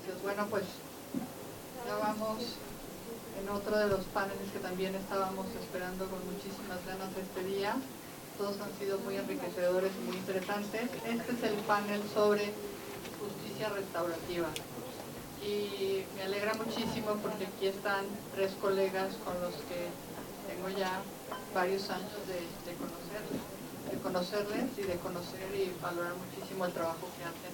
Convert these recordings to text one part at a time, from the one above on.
gracias. Bueno, pues ya vamos en otro de los paneles que también estábamos esperando con muchísimas ganas este día. Todos han sido muy enriquecedores y muy interesantes. Este es el panel sobre justicia restaurativa. Y me alegra muchísimo porque aquí están tres colegas con los que tengo ya varios años de conocerles y de conocer y valorar muchísimo el trabajo que hacen.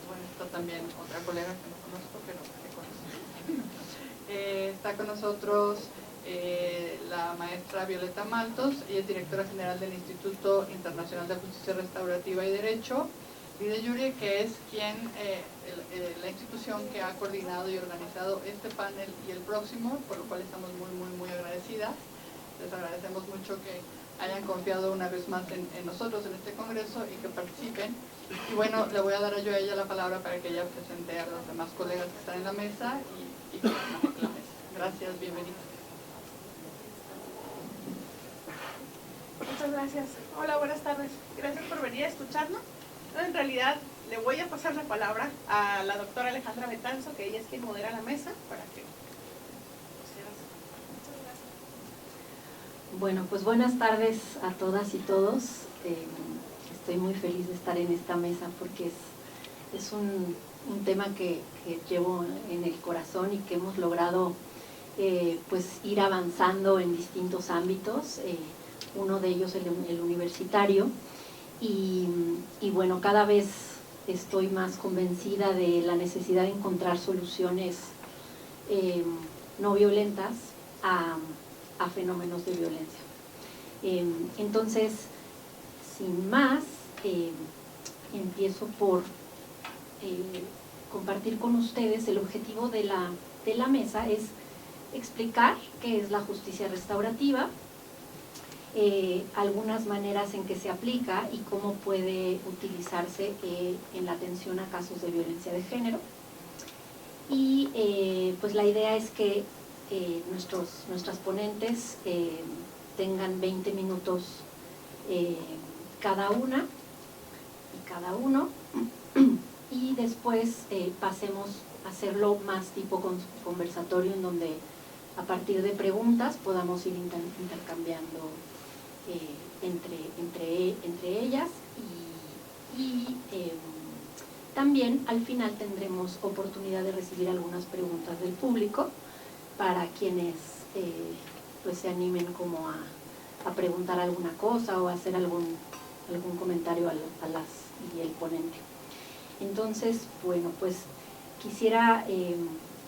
Bueno, está también otra colega que no conozco, pero que conozco. Está con nosotros la maestra Violeta Maltos, ella es directora general del Instituto Internacional de Justicia Restaurativa y Derecho, y de Yuri, que es la institución que ha coordinado y organizado este panel y el próximo, por lo cual estamos muy agradecidas. Les agradecemos mucho que hayan confiado una vez más en nosotros en este congreso y que participen. Y bueno, le voy a dar yo a ella la palabra para que ella presente a los demás colegas que están en la mesa y que manejen la mesa. Gracias, bienvenidos. Muchas gracias. Hola, buenas tardes. Gracias por venir a escucharnos. En realidad, le voy a pasar la palabra a la doctora Alejandra Betanzo, que ella es quien modera la mesa, para que... Muchas gracias. Bueno, pues buenas tardes a todas y todos. Estoy muy feliz de estar en esta mesa porque es un tema que llevo en el corazón y que hemos logrado pues ir avanzando en distintos ámbitos. Uno de ellos el universitario. Y bueno, cada vez estoy más convencida de la necesidad de encontrar soluciones no violentas a fenómenos de violencia. Entonces, sin más, empiezo por compartir con ustedes el objetivo de la mesa es explicar qué es la justicia restaurativa, algunas maneras en que se aplica y cómo puede utilizarse en la atención a casos de violencia de género. Y pues la idea es que nuestras ponentes tengan 20 minutos cada una y cada uno, y después pasemos a hacerlo más tipo conversatorio, en donde a partir de preguntas podamos ir intercambiando entre ellas y también al final tendremos oportunidad de recibir algunas preguntas del público para quienes pues se animen como a preguntar alguna cosa o a hacer algún comentario y el ponente. Entonces, bueno, pues quisiera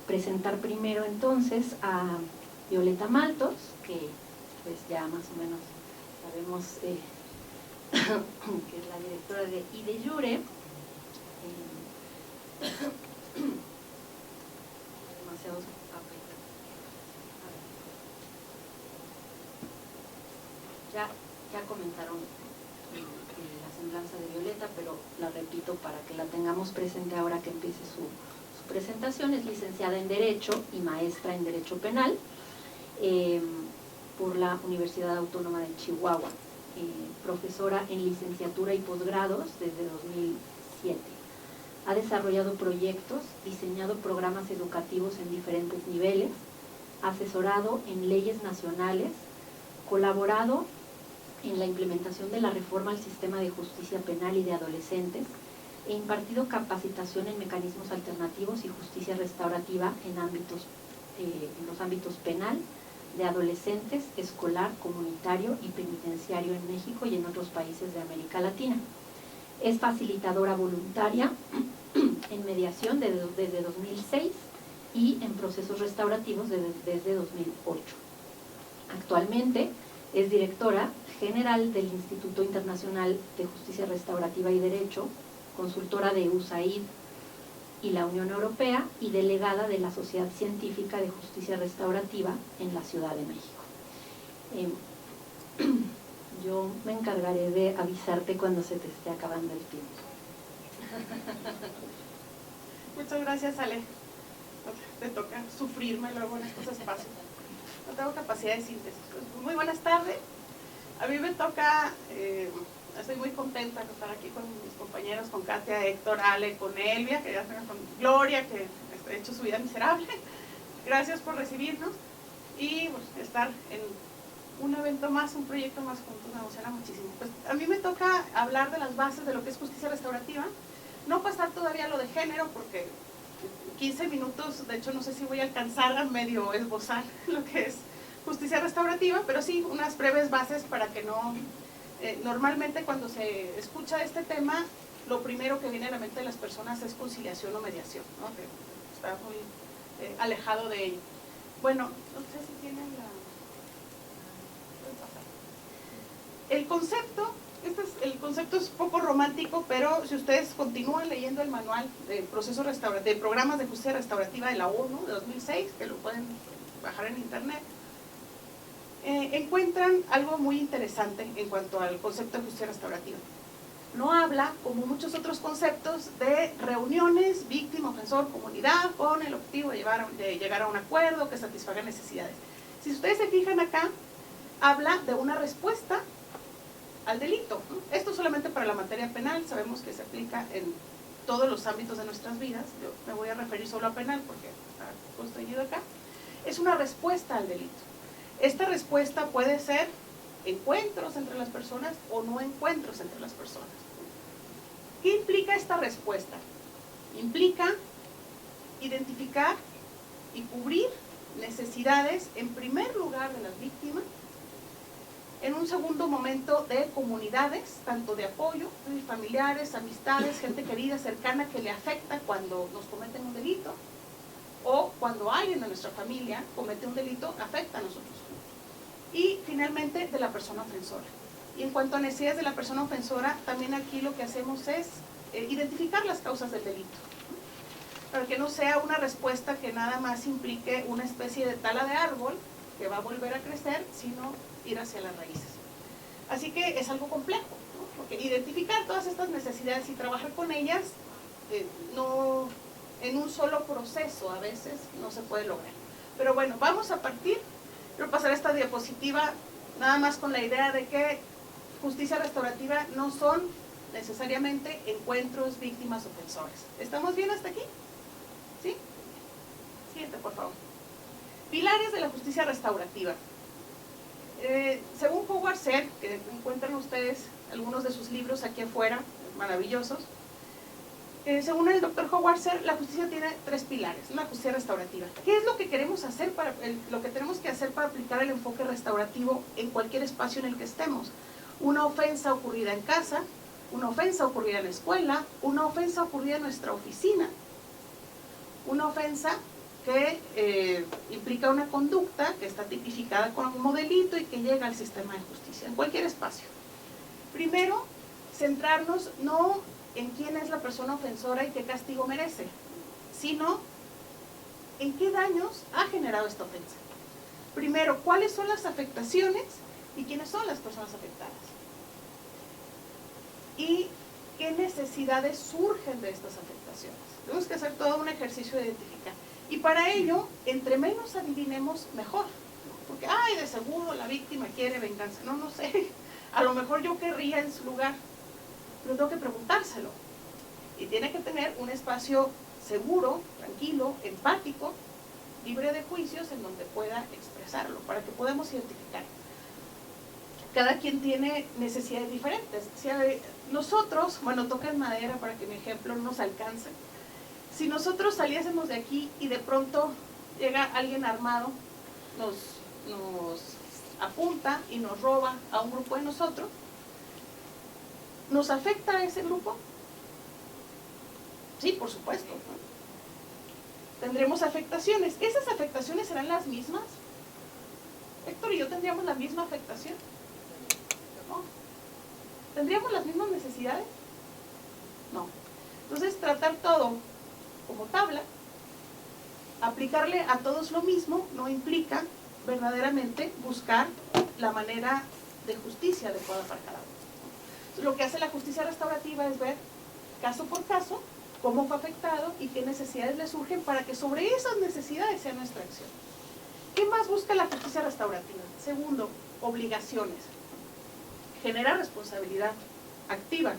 presentar primero entonces a Violeta Maltos, que pues ya más o menos sabemos que es la directora de IDEJURE. Demasiados papeles. Ya comentaron la semblanza de Violeta, pero la repito para que la tengamos presente ahora que empiece su presentación. Es licenciada en Derecho y maestra en Derecho Penal por la Universidad Autónoma de Chihuahua, profesora en licenciatura y posgrados desde 2007. Ha desarrollado proyectos, diseñado programas educativos en diferentes niveles, asesorado en leyes nacionales, colaborado en la implementación de la reforma al sistema de justicia penal y de adolescentes, e impartido capacitación en mecanismos alternativos y justicia restaurativa en los ámbitos penal, de adolescentes, escolar, comunitario y penitenciario en México y en otros países de América Latina. Es facilitadora voluntaria en mediación desde 2006 y en procesos restaurativos desde 2008. Actualmente es directora general del Instituto Internacional de Justicia Restaurativa y Derecho, consultora de USAID y la Unión Europea y delegada de la Sociedad Científica de Justicia Restaurativa en la Ciudad de México. Yo me encargaré de avisarte cuando se te esté acabando el tiempo. Muchas gracias, Ale. Te toca sufrirme, luego las cosas pasan. No tengo capacidad de síntesis. Pues, muy buenas tardes. A mí me toca, estoy muy contenta de estar aquí con mis compañeros, con Katia, Héctor, Ale, con Elvia, que ya están con Gloria, que hecho su vida miserable. Gracias por recibirnos y pues, estar en un evento más, un proyecto más juntos, me emociona muchísimo. Pues a mí me toca hablar de las bases de lo que es justicia restaurativa, no pasar todavía a lo de género porque 15 minutos, de hecho no sé si voy a alcanzar a medio esbozar lo que es justicia restaurativa, pero sí unas breves bases para que no... normalmente cuando se escucha este tema, lo primero que viene a la mente de las personas es conciliación o mediación, ¿no? Que está muy alejado de ello. Bueno, no sé si tienen la... El concepto, el concepto es poco romántico, pero si ustedes continúan leyendo el manual de programas de justicia restaurativa de la ONU de 2006, que lo pueden bajar en internet, encuentran algo muy interesante en cuanto al concepto de justicia restaurativa. No habla, como muchos otros conceptos, de reuniones, víctima, ofensor, comunidad, con el objetivo de llegar a un acuerdo que satisfaga necesidades. Si ustedes se fijan acá, habla de una respuesta al delito, ¿no? Esto solamente para la materia penal, sabemos que se aplica en todos los ámbitos de nuestras vidas. Yo me voy a referir solo a penal porque está construido acá. Es una respuesta al delito. Esta respuesta puede ser encuentros entre las personas o no encuentros entre las personas. ¿Qué implica esta respuesta? Implica identificar y cubrir necesidades, en primer lugar, de las víctimas, en un segundo momento de comunidades, tanto de apoyo, de familiares, amistades, gente querida, cercana, que le afecta cuando nos cometen un delito, o cuando alguien de nuestra familia comete un delito, afecta a nosotros. Y finalmente de la persona ofensora. Y en cuanto a necesidades de la persona ofensora, también aquí lo que hacemos es identificar las causas del delito, para que no sea una respuesta que nada más implique una especie de tala de árbol que va a volver a crecer, sino ir hacia las raíces. Así que es algo complejo, ¿no? Porque identificar todas estas necesidades y trabajar con ellas, no, en un solo proceso a veces no se puede lograr. Pero bueno, vamos a partir. Quiero pasar esta diapositiva nada más con la idea de que justicia restaurativa no son necesariamente encuentros, víctimas, ofensores. ¿Estamos bien hasta aquí? ¿Sí? Siguiente, por favor. Pilares de la justicia restaurativa. Según Howard Serr, que encuentran ustedes algunos de sus libros aquí afuera, maravillosos, según el doctor Howard Serr, la justicia tiene 3 pilares, una justicia restaurativa. ¿Qué es lo que queremos hacer lo que tenemos que hacer para aplicar el enfoque restaurativo en cualquier espacio en el que estemos? Una ofensa ocurrida en casa, una ofensa ocurrida en la escuela, una ofensa ocurrida en nuestra oficina, una ofensa que implica una conducta que está tipificada como delito y que llega al sistema de justicia, en cualquier espacio. Primero, centrarnos no en quién es la persona ofensora y qué castigo merece, sino en qué daños ha generado esta ofensa. Primero, cuáles son las afectaciones y quiénes son las personas afectadas. Y qué necesidades surgen de estas afectaciones. Tenemos que hacer todo un ejercicio de identificar. Y para ello, entre menos adivinemos, mejor. Porque, ay, de seguro la víctima quiere venganza. No, no sé. A lo mejor yo querría en su lugar. Pero tengo que preguntárselo. Y tiene que tener un espacio seguro, tranquilo, empático, libre de juicios, en donde pueda expresarlo, para que podamos identificar. Cada quien tiene necesidades diferentes. Si nosotros, bueno, toquen madera para que mi ejemplo no nos alcance. Si nosotros saliésemos de aquí y de pronto llega alguien armado, nos apunta y nos roba a un grupo de nosotros, ¿nos afecta a ese grupo? Sí, por supuesto, ¿no? Tendremos afectaciones. ¿Esas afectaciones serán las mismas? Héctor y yo tendríamos la misma afectación, ¿no? ¿Tendríamos las mismas necesidades? No. Entonces, tratar todo como tabla, aplicarle a todos lo mismo, no implica verdaderamente buscar la manera de justicia adecuada para cada uno. Entonces, lo que hace la justicia restaurativa es ver caso por caso cómo fue afectado y qué necesidades le surgen para que sobre esas necesidades sea nuestra acción. ¿Qué más busca la justicia restaurativa? Segundo, obligaciones. Genera responsabilidad activa.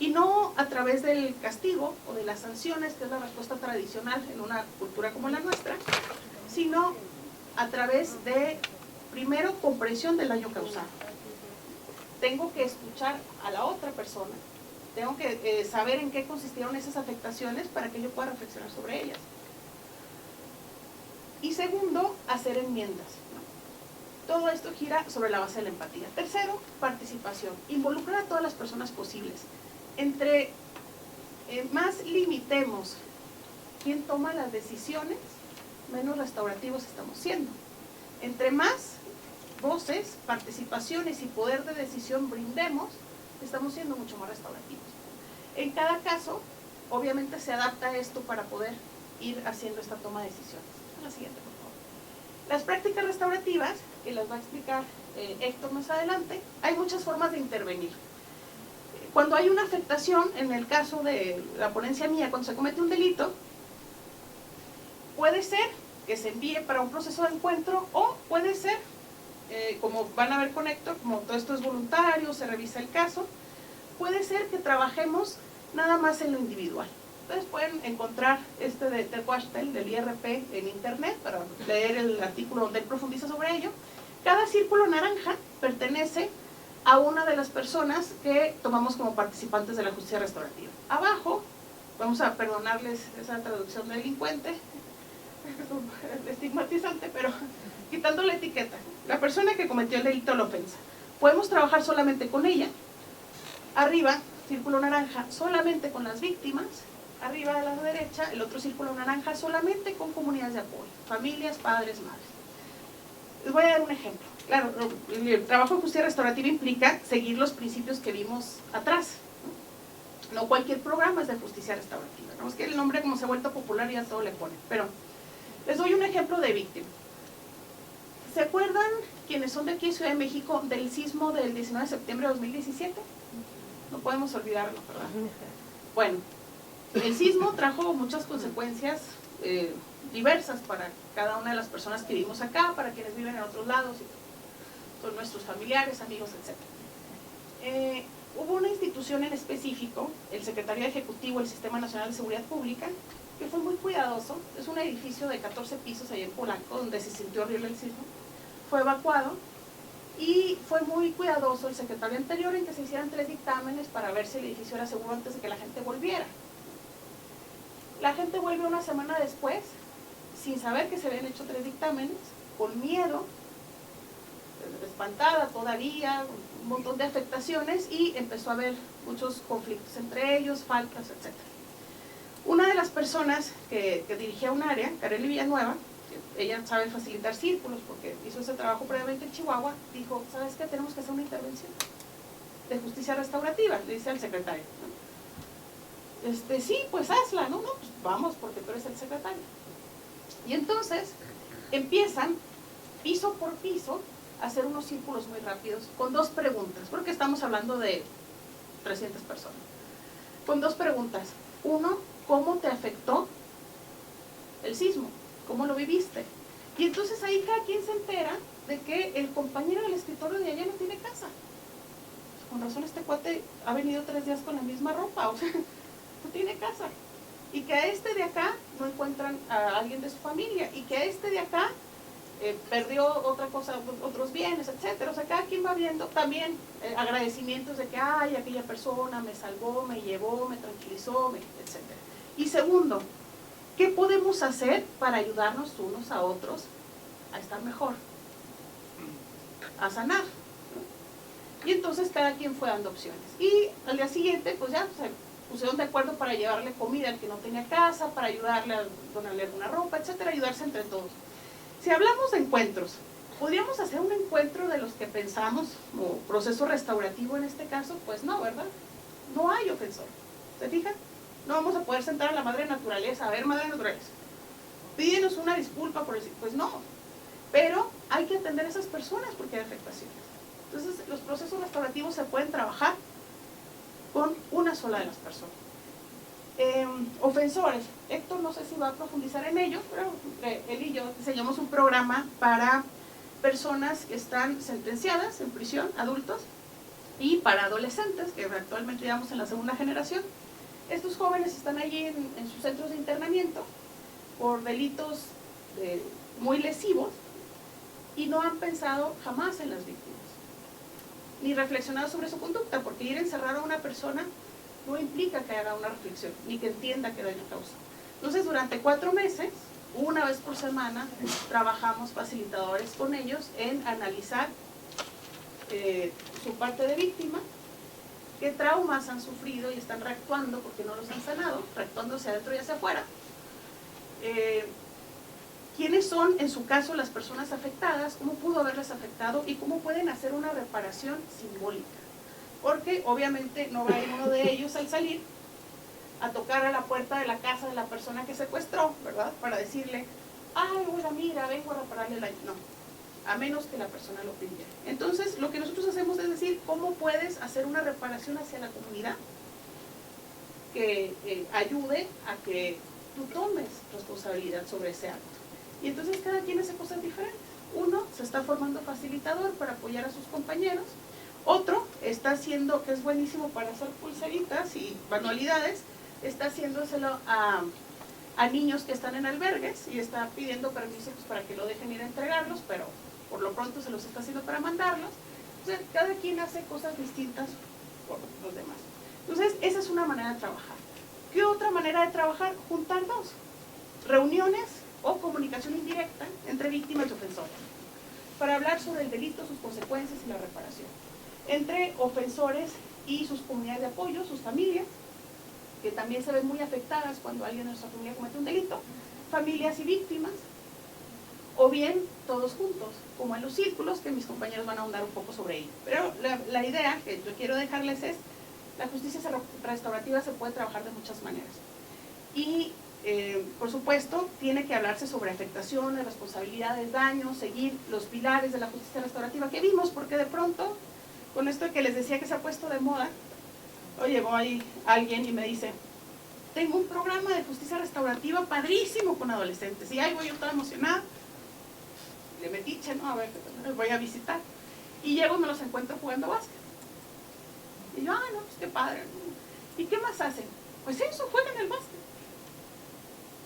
y no a través del castigo o de las sanciones, que es la respuesta tradicional en una cultura como la nuestra, sino a través de, primero, comprensión del daño causado. Tengo que escuchar a la otra persona, tengo que saber en qué consistieron esas afectaciones para que yo pueda reflexionar sobre ellas. Y segundo, hacer enmiendas. Todo esto gira sobre la base de la empatía. Tercero, participación. Involucrar a todas las personas posibles. Entre más limitemos quién toma las decisiones, menos restaurativos estamos siendo. Entre más voces, participaciones y poder de decisión brindemos, estamos siendo mucho más restaurativos. En cada caso, obviamente se adapta esto para poder ir haciendo esta toma de decisiones. La siguiente, por favor. Las prácticas restaurativas, que las va a explicar Héctor más adelante, hay muchas formas de intervenir. Cuando hay una afectación, en el caso de la ponencia mía, cuando se comete un delito, puede ser que se envíe para un proceso de encuentro o puede ser, como van a ver con Héctor, como todo esto es voluntario, se revisa el caso, puede ser que trabajemos nada más en lo individual. Ustedes pueden encontrar de Wachtel, del IRP, en internet para leer el artículo donde él profundiza sobre ello. Cada círculo naranja pertenece a una de las personas que tomamos como participantes de la justicia restaurativa. Abajo, vamos a perdonarles esa traducción de delincuente, estigmatizante, pero quitando la etiqueta, la persona que cometió el delito o la ofensa. Podemos trabajar solamente con ella. Arriba, círculo naranja, solamente con las víctimas. Arriba a la derecha, el otro círculo naranja, solamente con comunidades de apoyo, familias, padres, madres. Les voy a dar un ejemplo. Claro, el trabajo de justicia restaurativa implica seguir los principios que vimos atrás. No cualquier programa es de justicia restaurativa. No es que el nombre, como se ha vuelto popular, ya todo le pone. Pero les doy un ejemplo de víctima. ¿Se acuerdan, quienes son de aquí, Ciudad de México, del sismo del 19 de septiembre de 2017? No podemos olvidarlo, ¿verdad? Bueno, el sismo trajo muchas consecuencias diversas para cada una de las personas que vivimos acá, para quienes viven en otros lados, son nuestros familiares, amigos, etc. Hubo una institución en específico, el Secretario Ejecutivo del Sistema Nacional de Seguridad Pública, que fue muy cuidadoso. Es un edificio de 14 pisos ahí en Polanco, donde se sintió horrible el sismo. Fue evacuado y fue muy cuidadoso el secretario anterior en que se hicieran 3 dictámenes para ver si el edificio era seguro antes de que la gente volviera. La gente vuelve una semana después, sin saber que se habían hecho 3 dictámenes, con miedo, espantada todavía, un montón de afectaciones, y empezó a haber muchos conflictos entre ellos, faltas, etc. Una de las personas que dirigía un área, Kareli Villanueva, ella sabe facilitar círculos porque hizo ese trabajo previamente en Chihuahua, dijo, ¿sabes qué? Tenemos que hacer una intervención de justicia restaurativa, le dice al secretario, ¿no? Sí, pues hazla, ¿no? No, pues vamos, porque tú eres el secretario. Y entonces empiezan, piso por piso, a hacer unos círculos muy rápidos, con 2 preguntas, porque estamos hablando de 300 personas. Con 2 preguntas. Uno, ¿cómo te afectó el sismo? ¿Cómo lo viviste? Y entonces ahí cada quien se entera de que el compañero del escritorio de allá no tiene casa. Con razón este cuate ha venido 3 días con la misma ropa, o sea, no tiene casa. Y que a este de acá no encuentran a alguien de su familia, y que a este de acá perdió otra cosa, otros bienes, etcétera. O sea, cada quien va viendo también agradecimientos de que, ay, aquella persona me salvó, me llevó, me tranquilizó, etcétera. Y segundo, ¿qué podemos hacer para ayudarnos unos a otros a estar mejor? A sanar, ¿no? Y entonces cada quien fue dando opciones. Y al día siguiente, pues ya se pusieron de acuerdo para llevarle comida al que no tenía casa, para ayudarle a donarle alguna ropa, etcétera, ayudarse entre todos. Si hablamos de encuentros, ¿podríamos hacer un encuentro de los que pensamos como proceso restaurativo en este caso? Pues no, ¿verdad? No hay ofensor. ¿Se fijan? No vamos a poder sentar a la madre naturaleza, a ver, madre naturaleza, pídenos una disculpa por decir, pues no. Pero hay que atender a esas personas porque hay afectaciones. Entonces, los procesos restaurativos se pueden trabajar con una sola de las personas. Ofensores, Héctor no sé si va a profundizar en ello, pero él y yo diseñamos un programa para personas que están sentenciadas en prisión, adultos, Y para adolescentes, que actualmente llevamos en la segunda generación, estos jóvenes están allí en sus centros de internamiento por delitos muy lesivos y no han pensado jamás en las víctimas, ni reflexionado sobre su conducta, porque ir a encerrar a una persona no implica que haga una reflexión, ni que entienda qué daño causa. Entonces, durante 4 meses, una vez por semana, trabajamos facilitadores con ellos en analizar su parte de víctima, qué traumas han sufrido y están reactuando porque no los han sanado, reactuando hacia adentro y hacia afuera. ¿Quiénes son, en su caso, las personas afectadas? ¿Cómo pudo haberles afectado? ¿Y cómo pueden hacer una reparación simbólica? Porque obviamente no va a ir uno de ellos al salir a tocar a la puerta de la casa de la persona que secuestró, ¿verdad? Para decirle, ay, hola, mira, vengo a repararle el daño. No, a menos que la persona lo pidiera. Entonces, lo que nosotros hacemos es decir, ¿cómo puedes hacer una reparación hacia la comunidad que ayude a que tú tomes responsabilidad sobre ese acto? Y entonces cada quien hace cosas diferentes. Uno se está formando facilitador para apoyar a sus compañeros. Otro está haciendo, que es buenísimo para hacer pulseritas y manualidades, está haciéndoselo a niños que están en albergues y está pidiendo permiso pues, para que lo dejen ir a entregarlos, pero por lo pronto se los está haciendo para mandarlos. Entonces, cada quien hace cosas distintas por los demás. Entonces, esa es una manera de trabajar. ¿Qué otra manera de trabajar? Juntar dos. Reuniones o comunicación indirecta entre víctimas y ofensores, para hablar sobre el delito, sus consecuencias y la reparación. Entre ofensores y sus comunidades de apoyo, sus familias, que también se ven muy afectadas cuando alguien de nuestra familia comete un delito, familias y víctimas, o bien todos juntos, como en los círculos, que mis compañeros van a ahondar un poco sobre ello. Pero la idea que yo quiero dejarles es, la justicia restaurativa se puede trabajar de muchas maneras. Y por supuesto, tiene que hablarse sobre afectaciones, responsabilidades, daños, seguir los pilares de la justicia restaurativa que vimos, porque de pronto, con esto que les decía que se ha puesto de moda, hoy llegó ahí alguien y me dice, tengo un programa de justicia restaurativa padrísimo con adolescentes, y ahí voy yo toda emocionada, le metiche, ¿no? A ver, les voy a visitar, y llego y me los encuentro jugando básquet. Y yo, no, pues qué padre. ¿Y qué más hacen? Pues eso, juegan el básquet.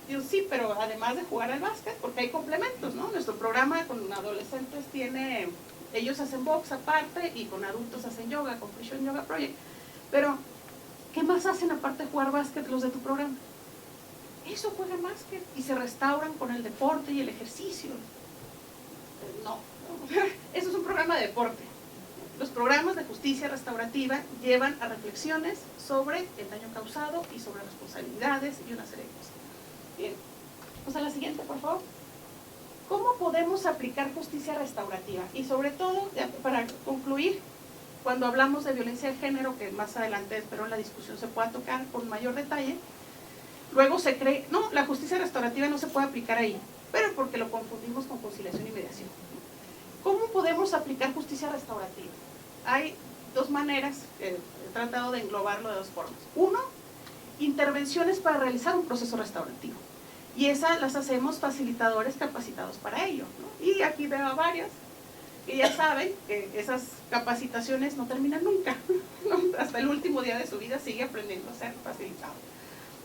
Digo, sí, pero además de jugar al básquet, porque hay complementos, ¿no? Nuestro programa con adolescentes tiene, ellos hacen box aparte y con adultos hacen yoga, con Fusion Yoga Project. Pero, ¿qué más hacen aparte de jugar básquet los de tu programa? Eso, juegan básquet y se restauran con el deporte y el ejercicio. No, eso es un programa de deporte. Los programas de justicia restaurativa llevan a reflexiones sobre el daño causado y sobre responsabilidades y una serie de cosas. Bien, pues a la siguiente, por favor. ¿Cómo podemos aplicar justicia restaurativa? Y sobre todo, para concluir, cuando hablamos de violencia de género, que más adelante espero en la discusión se pueda tocar con mayor detalle, luego se cree, no, la justicia restaurativa no se puede aplicar ahí, pero porque lo confundimos con conciliación y mediación. ¿Cómo podemos aplicar justicia restaurativa? Hay dos maneras, he tratado de englobarlo de dos formas. Uno, intervenciones para realizar un proceso restaurativo. Y esas las hacemos facilitadores capacitados para ello, ¿no? Y aquí veo a varias que ya saben que esas capacitaciones no terminan nunca, ¿no? Hasta el último día de su vida sigue aprendiendo a ser facilitado.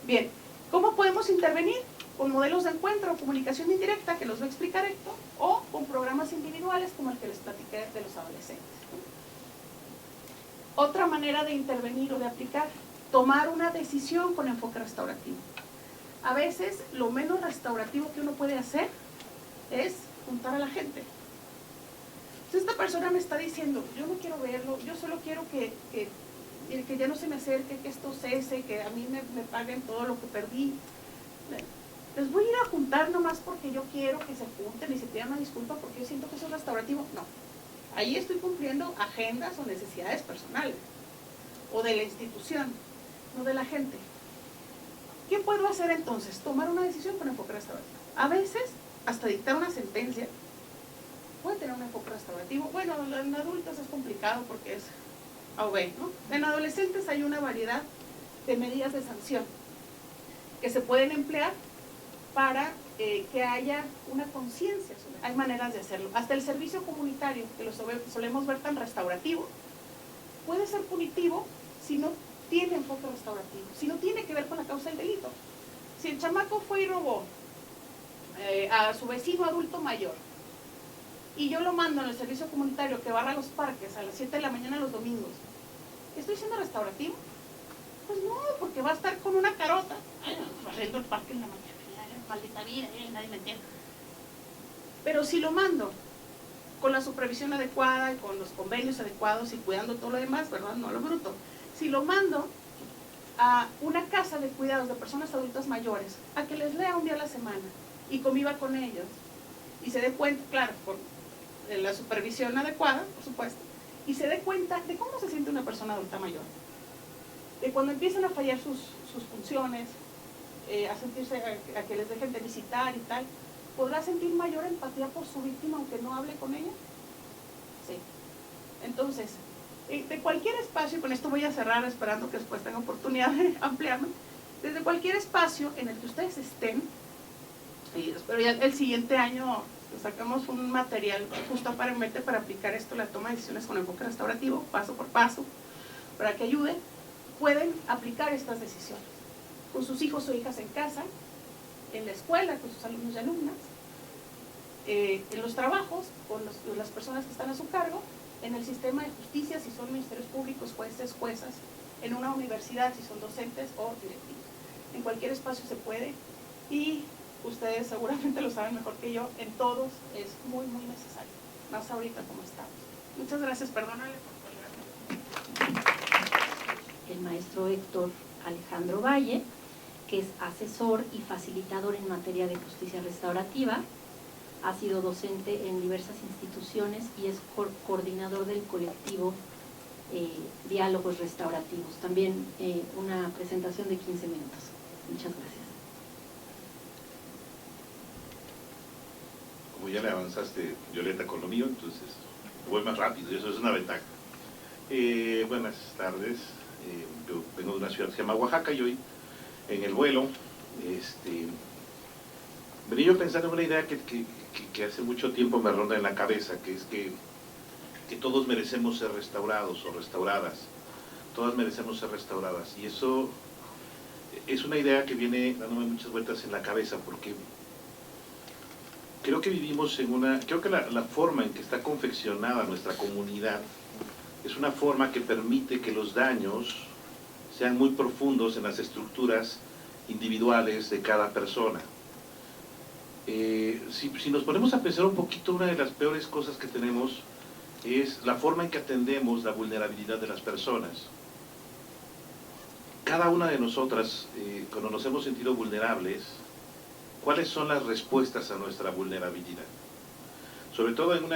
Bien, ¿cómo podemos intervenir? Con modelos de encuentro o comunicación indirecta, que los voy a explicar esto, o con programas individuales como el que les platiqué de los adolescentes. Otra manera de intervenir o de aplicar, tomar una decisión con enfoque restaurativo. A veces lo menos restaurativo que uno puede hacer es juntar a la gente. Entonces esta persona me está diciendo, yo no quiero verlo, yo solo quiero que ya no se me acerque, que esto cese, que a mí me paguen todo lo que perdí. Les voy a ir a juntar nomás porque yo quiero que se junten y se pidan una disculpa porque yo siento que eso es restaurativo. No, ahí estoy cumpliendo agendas o necesidades personales o de la institución, no de la gente. ¿Qué puedo hacer entonces? Tomar una decisión con enfoque restaurativo. A veces, hasta dictar una sentencia puede tener un enfoque restaurativo. Bueno, en adultos es complicado porque es A o B, ¿no? En adolescentes hay una variedad de medidas de sanción que se pueden emplear para que haya una conciencia. Hay maneras de hacerlo. Hasta el servicio comunitario, que lo solemos ver tan restaurativo, puede ser punitivo si no tiene enfoque restaurativo, si no tiene que ver con la causa del delito. Si el chamaco fue y robó a su vecino adulto mayor, y yo lo mando en el servicio comunitario que barra los parques a las 7 de la mañana los domingos, ¿estoy siendo restaurativo? Pues no, porque va a estar con una carota barriendo el parque en la mañana, maldita vida, nadie me entiende. Pero si lo mando con la supervisión adecuada y con los convenios adecuados y cuidando todo lo demás, ¿verdad? No lo bruto. Si lo mando a una casa de cuidados de personas adultas mayores, a que les lea un día a la semana y conviva con ellos, y se dé cuenta, claro, con la supervisión adecuada, por supuesto, y se dé cuenta de cómo se siente una persona adulta mayor, de cuando empiezan a fallar sus funciones, a sentirse, a que les dejen de visitar y tal, ¿podrá sentir mayor empatía por su víctima aunque no hable con ella? Sí. Entonces, de cualquier espacio, y con esto voy a cerrar esperando que después tenga oportunidad de ampliarme, desde cualquier espacio en el que ustedes estén, y espero ya el siguiente año sacamos un material justo para aplicar esto, la toma de decisiones con enfoque restaurativo, paso por paso, para que ayuden, pueden aplicar estas decisiones con sus hijos o hijas en casa, en la escuela, con sus alumnos y alumnas, en los trabajos, con las personas que están a su cargo, en el sistema de justicia, si son ministerios públicos, jueces, juezas, en una universidad, si son docentes o directivos. En cualquier espacio se puede, y ustedes seguramente lo saben mejor que yo, en todos es muy, muy necesario, más ahorita como estamos. Muchas gracias, perdónale por colgarme. El maestro Héctor Alejandro Valle, que es asesor y facilitador en materia de justicia restaurativa, ha sido docente en diversas instituciones y es coordinador del colectivo Diálogos Restaurativos. También una presentación de 15 minutos. Muchas gracias. Como ya le avanzaste, Violeta, con lo mío, entonces voy más rápido y eso es una ventaja. Buenas tardes, yo vengo de una ciudad que se llama Oaxaca y hoy en el vuelo venía yo pensando en una idea que hace mucho tiempo me ronda en la cabeza, que es que todos merecemos ser restaurados o restauradas, todas merecemos ser restauradas, y eso es una idea que viene dándome muchas vueltas en la cabeza, porque creo que vivimos creo que la forma en que está confeccionada nuestra comunidad es una forma que permite que los daños sean muy profundos en las estructuras individuales de cada persona. Si nos ponemos a pensar un poquito, una de las peores cosas que tenemos es la forma en que atendemos la vulnerabilidad de las personas. Cada una de nosotras, cuando nos hemos sentido vulnerables, ¿cuáles son las respuestas a nuestra vulnerabilidad? Sobre todo en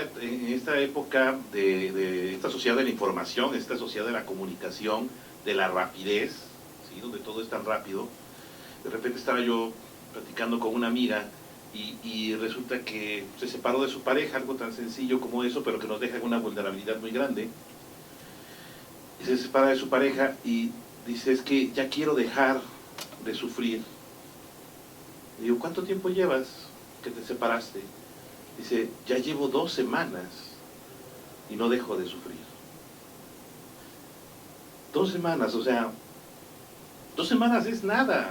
esta época de esta sociedad de la información, esta sociedad de la comunicación, de la rapidez, ¿sí? Donde todo es tan rápido. De repente estaba yo platicando con una amiga y resulta que se separó de su pareja, algo tan sencillo como eso, pero que nos deja en una vulnerabilidad muy grande. Y se separa de su pareja y dice, es que ya quiero dejar de sufrir. Y digo, ¿cuánto tiempo llevas que te separaste? Dice, ya llevo 2 semanas y no dejo de sufrir. 2 semanas, o sea, 2 semanas es nada.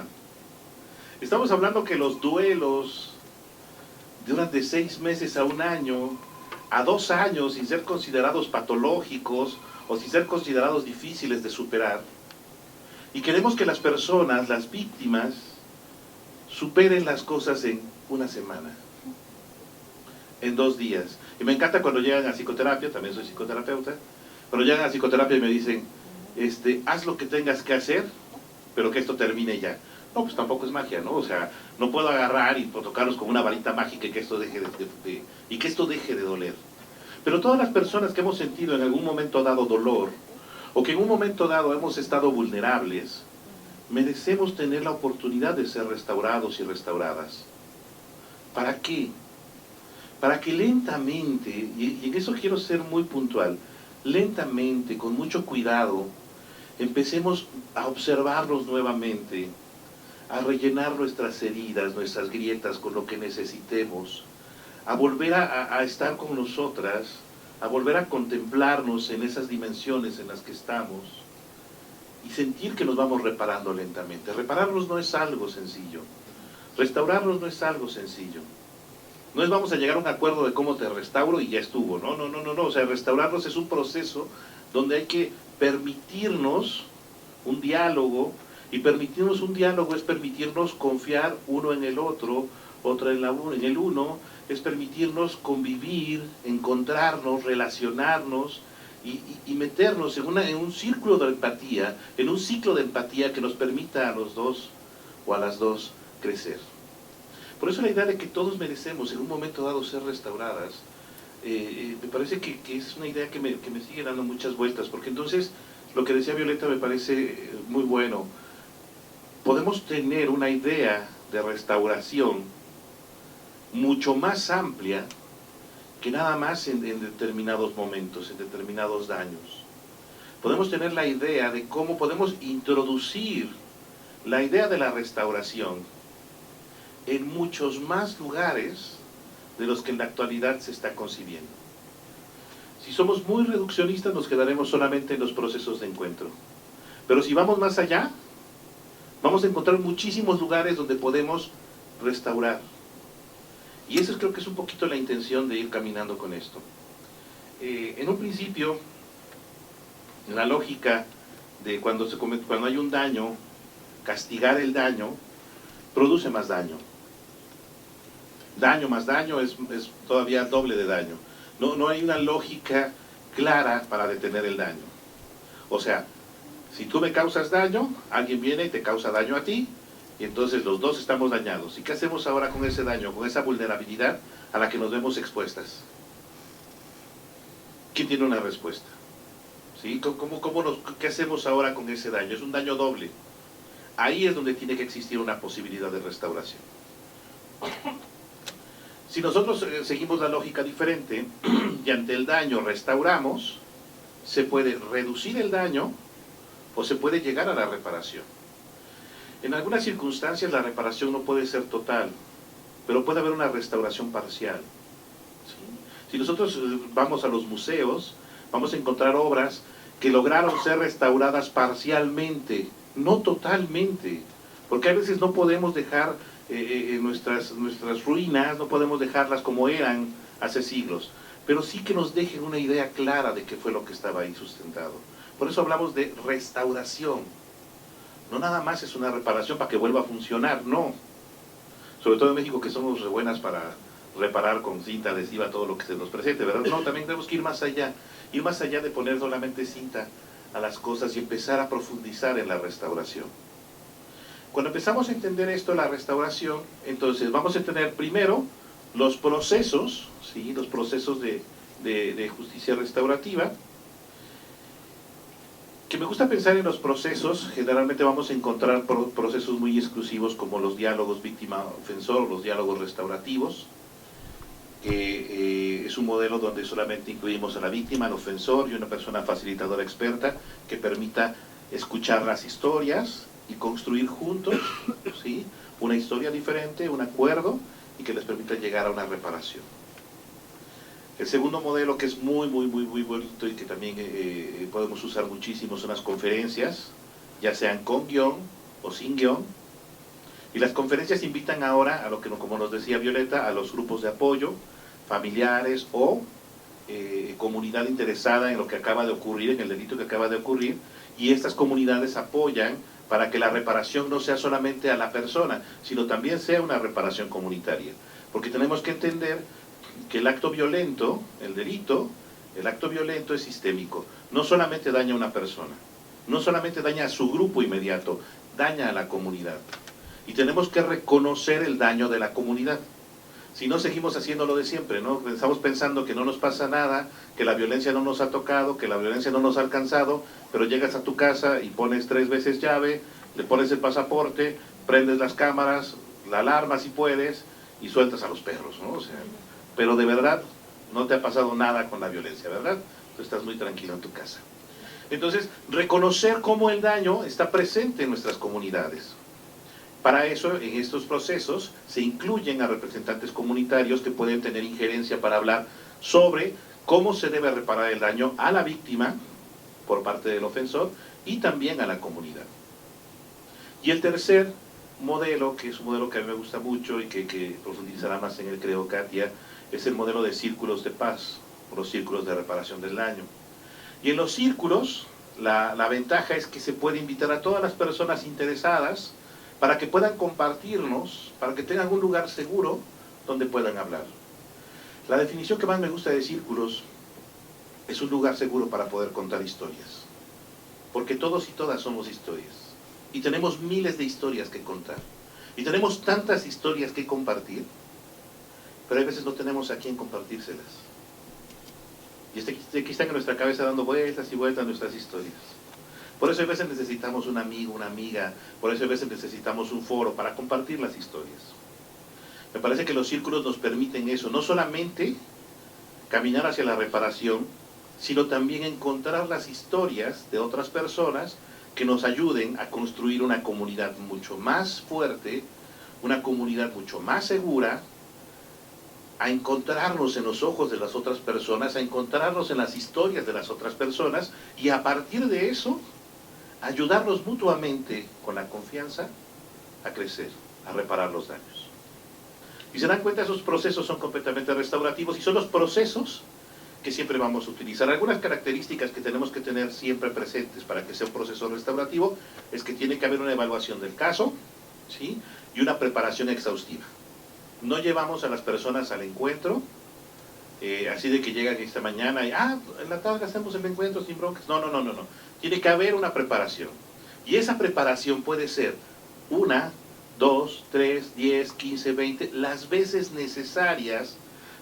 Estamos hablando que los duelos duran de 6 meses a 1 año, a 2 años, sin ser considerados patológicos o sin ser considerados difíciles de superar. Y queremos que las personas, las víctimas, superen las cosas en 1 semana, en 2 días. Y me encanta cuando llegan a psicoterapia, también soy psicoterapeuta, cuando llegan a psicoterapia y me dicen, haz lo que tengas que hacer, pero que esto termine ya. No, pues tampoco es magia, ¿no? O sea, no puedo agarrar y tocarlos con una varita mágica y que esto deje de doler. Pero todas las personas que hemos sentido en algún momento dado dolor, o que en un momento dado hemos estado vulnerables, merecemos tener la oportunidad de ser restaurados y restauradas. ¿Para qué? Para que lentamente, y en eso quiero ser muy puntual, lentamente, con mucho cuidado, empecemos a observarnos nuevamente, a rellenar nuestras heridas, nuestras grietas con lo que necesitemos, a volver a estar con nosotras a volver a contemplarnos en esas dimensiones en las que estamos y sentir que nos vamos reparando lentamente. Repararnos no es algo sencillo, restaurarnos no es algo sencillo. No es vamos a llegar a un acuerdo de cómo te restauro y ya estuvo, no, o sea, restaurarnos es un proceso donde hay que permitirnos un diálogo, y permitirnos un diálogo es permitirnos confiar uno en el otro, otro en el uno, es permitirnos convivir, encontrarnos, relacionarnos y meternos en un círculo de empatía, en un ciclo de empatía que nos permita a los dos o a las dos crecer. Por eso la idea de que todos merecemos en un momento dado ser restauradas, me parece que es una idea que me sigue dando muchas vueltas, porque entonces lo que decía Violeta me parece muy bueno. Podemos tener una idea de restauración mucho más amplia que nada más en determinados momentos, en determinados daños. Podemos tener la idea de cómo podemos introducir la idea de la restauración en muchos más lugares de los que en la actualidad se está concibiendo. Si somos muy reduccionistas nos quedaremos solamente en los procesos de encuentro. Pero si vamos más allá, vamos a encontrar muchísimos lugares donde podemos restaurar. Y eso creo que es un poquito la intención de ir caminando con esto. En un principio, la lógica de cuando hay un daño, castigar el daño, produce más daño. Daño más daño es todavía doble de daño. No hay una lógica clara para detener el daño. O sea, si tú me causas daño, alguien viene y te causa daño a ti, y entonces los dos estamos dañados. ¿Y qué hacemos ahora con ese daño, con esa vulnerabilidad a la que nos vemos expuestas? ¿Quién tiene una respuesta? ¿Sí? ¿Qué hacemos ahora con ese daño? Es un daño doble. Ahí es donde tiene que existir una posibilidad de restauración. Si nosotros seguimos la lógica diferente y ante el daño restauramos, se puede reducir el daño o se puede llegar a la reparación. En algunas circunstancias la reparación no puede ser total, pero puede haber una restauración parcial. ¿Sí? Si nosotros vamos a los museos, vamos a encontrar obras que lograron ser restauradas parcialmente, no totalmente, porque a veces no podemos dejar nuestras ruinas, no podemos dejarlas como eran hace siglos, pero sí que nos dejen una idea clara de qué fue lo que estaba ahí sustentado. Por eso hablamos de restauración. No nada más es una reparación para que vuelva a funcionar, no. Sobre todo en México, que somos re buenas para reparar con cinta adhesiva todo lo que se nos presente, ¿verdad? No, también tenemos que ir más allá de poner solamente cinta a las cosas y empezar a profundizar en la restauración. Cuando empezamos a entender esto, la restauración, entonces vamos a entender primero los procesos, ¿sí? Los procesos de justicia restaurativa. Que me gusta pensar en los procesos, generalmente vamos a encontrar procesos muy exclusivos como los diálogos víctima-ofensor, los diálogos restaurativos, que es un modelo donde solamente incluimos a la víctima, al ofensor y una persona facilitadora experta que permita escuchar las historias y construir juntos, ¿sí? Una historia diferente, un acuerdo, y que les permita llegar a una reparación. El segundo modelo, que es muy bonito y que también podemos usar muchísimo, son las conferencias, ya sean con guión o sin guión. Y las conferencias invitan ahora a lo que, como nos decía Violeta, a los grupos de apoyo, familiares o comunidad interesada en lo que acaba de ocurrir, en el delito que acaba de ocurrir, y estas comunidades apoyan para que la reparación no sea solamente a la persona, sino también sea una reparación comunitaria. Porque tenemos que entender que el acto violento, el delito, el acto violento es sistémico. No solamente daña a una persona, no solamente daña a su grupo inmediato, daña a la comunidad. Y tenemos que reconocer el daño de la comunidad. Si no, seguimos haciendo lo de siempre, ¿no? Estamos pensando que no nos pasa nada, que la violencia no nos ha tocado, que la violencia no nos ha alcanzado, pero llegas a tu casa y pones 3 veces llave, le pones el pasaporte, prendes las cámaras, la alarma si puedes, y sueltas a los perros, ¿no? O sea, pero de verdad no te ha pasado nada con la violencia, ¿verdad? Tú estás muy tranquilo en tu casa. Entonces, reconocer cómo el daño está presente en nuestras comunidades. Para eso, en estos procesos, se incluyen a representantes comunitarios que pueden tener injerencia para hablar sobre cómo se debe reparar el daño a la víctima por parte del ofensor y también a la comunidad. Y el tercer modelo, que es un modelo que a mí me gusta mucho y que profundizará más en él, creo, Katia, es el modelo de círculos de paz, o los círculos de reparación del daño. Y en los círculos, la ventaja es que se puede invitar a todas las personas interesadas para que puedan compartirnos, para que tengan un lugar seguro donde puedan hablar. La definición que más me gusta de círculos es un lugar seguro para poder contar historias. Porque todos y todas somos historias. Y tenemos miles de historias que contar. Y tenemos tantas historias que compartir, pero hay veces no tenemos a quién compartírselas. Y aquí están en nuestra cabeza dando vueltas y vueltas nuestras historias. Por eso a veces necesitamos un amigo, una amiga, por eso a veces necesitamos un foro para compartir las historias. Me parece que los círculos nos permiten eso, no solamente caminar hacia la reparación, sino también encontrar las historias de otras personas que nos ayuden a construir una comunidad mucho más fuerte, una comunidad mucho más segura, a encontrarnos en los ojos de las otras personas, a encontrarnos en las historias de las otras personas y a partir de eso, ayudarnos mutuamente con la confianza a crecer, a reparar los daños. Y se dan cuenta, esos procesos son completamente restaurativos y son los procesos que siempre vamos a utilizar. Algunas características que tenemos que tener siempre presentes para que sea un proceso restaurativo es que tiene que haber una evaluación del caso, ¿sí? Y una preparación exhaustiva. No llevamos a las personas al encuentro, así de que llegan esta mañana y, en la tarde hacemos el encuentro sin broncas. No. Tiene que haber una preparación. Y esa preparación puede ser 1, 2, 3, 10, 15, 20, las veces necesarias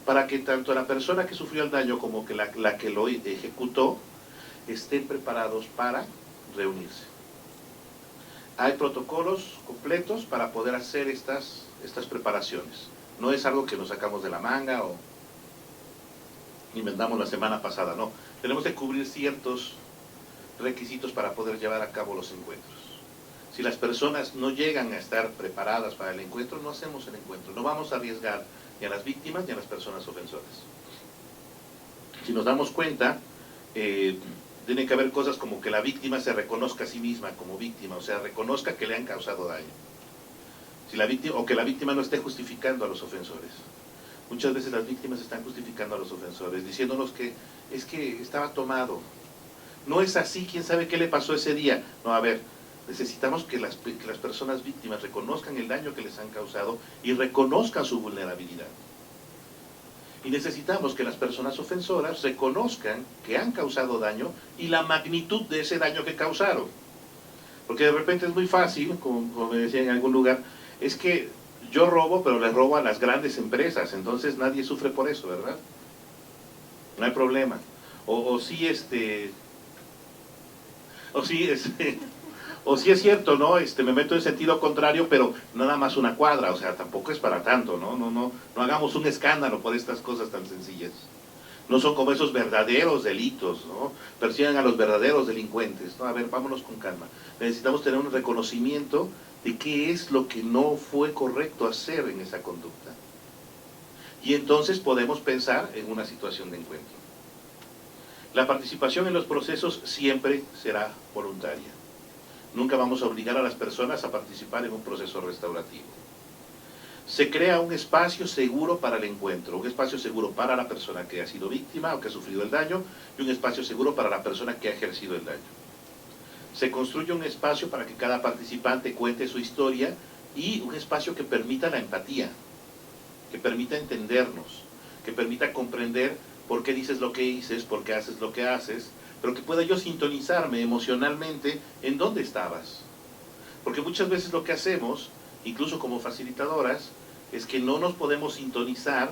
para que tanto la persona que sufrió el daño como que la que lo ejecutó estén preparados para reunirse. Hay protocolos completos para poder hacer estas preparaciones. No es algo que nos sacamos de la manga o inventamos la semana pasada, no. Tenemos que cubrir ciertos requisitos para poder llevar a cabo los encuentros. Si las personas no llegan a estar preparadas para el encuentro, no hacemos el encuentro. No vamos a arriesgar ni a las víctimas ni a las personas ofensoras. Si nos damos cuenta, tiene que haber cosas como que la víctima se reconozca a sí misma como víctima, o sea, reconozca que le han causado daño. O que la víctima no esté justificando a los ofensores. Muchas veces las víctimas están justificando a los ofensores, diciéndonos que es que estaba tomado. No es así, quién sabe qué le pasó ese día. No, a ver, necesitamos que las personas víctimas reconozcan el daño que les han causado y reconozcan su vulnerabilidad. Y necesitamos que las personas ofensoras reconozcan que han causado daño y la magnitud de ese daño que causaron. Porque de repente es muy fácil, como me decía en algún lugar, es que yo robo, pero les robo a las grandes empresas, entonces nadie sufre por eso, ¿verdad? No hay problema. O sí es cierto, ¿no? Me meto en sentido contrario, pero nada más una cuadra, o sea, tampoco es para tanto, ¿no? No hagamos un escándalo por estas cosas tan sencillas. No son como esos verdaderos delitos, ¿no? Persigan a los verdaderos delincuentes, ¿no? A ver, vámonos con calma. Necesitamos tener un reconocimiento de qué es lo que no fue correcto hacer en esa conducta. Y entonces podemos pensar en una situación de encuentro. La participación en los procesos siempre será voluntaria. Nunca vamos a obligar a las personas a participar en un proceso restaurativo. Se crea un espacio seguro para el encuentro, un espacio seguro para la persona que ha sido víctima o que ha sufrido el daño y un espacio seguro para la persona que ha ejercido el daño. Se construye un espacio para que cada participante cuente su historia y un espacio que permita la empatía, que permita entendernos, que permita comprender por qué dices lo que dices, por qué haces lo que haces, pero que pueda yo sintonizarme emocionalmente en dónde estabas. Porque muchas veces lo que hacemos, incluso como facilitadoras, es que no nos podemos sintonizar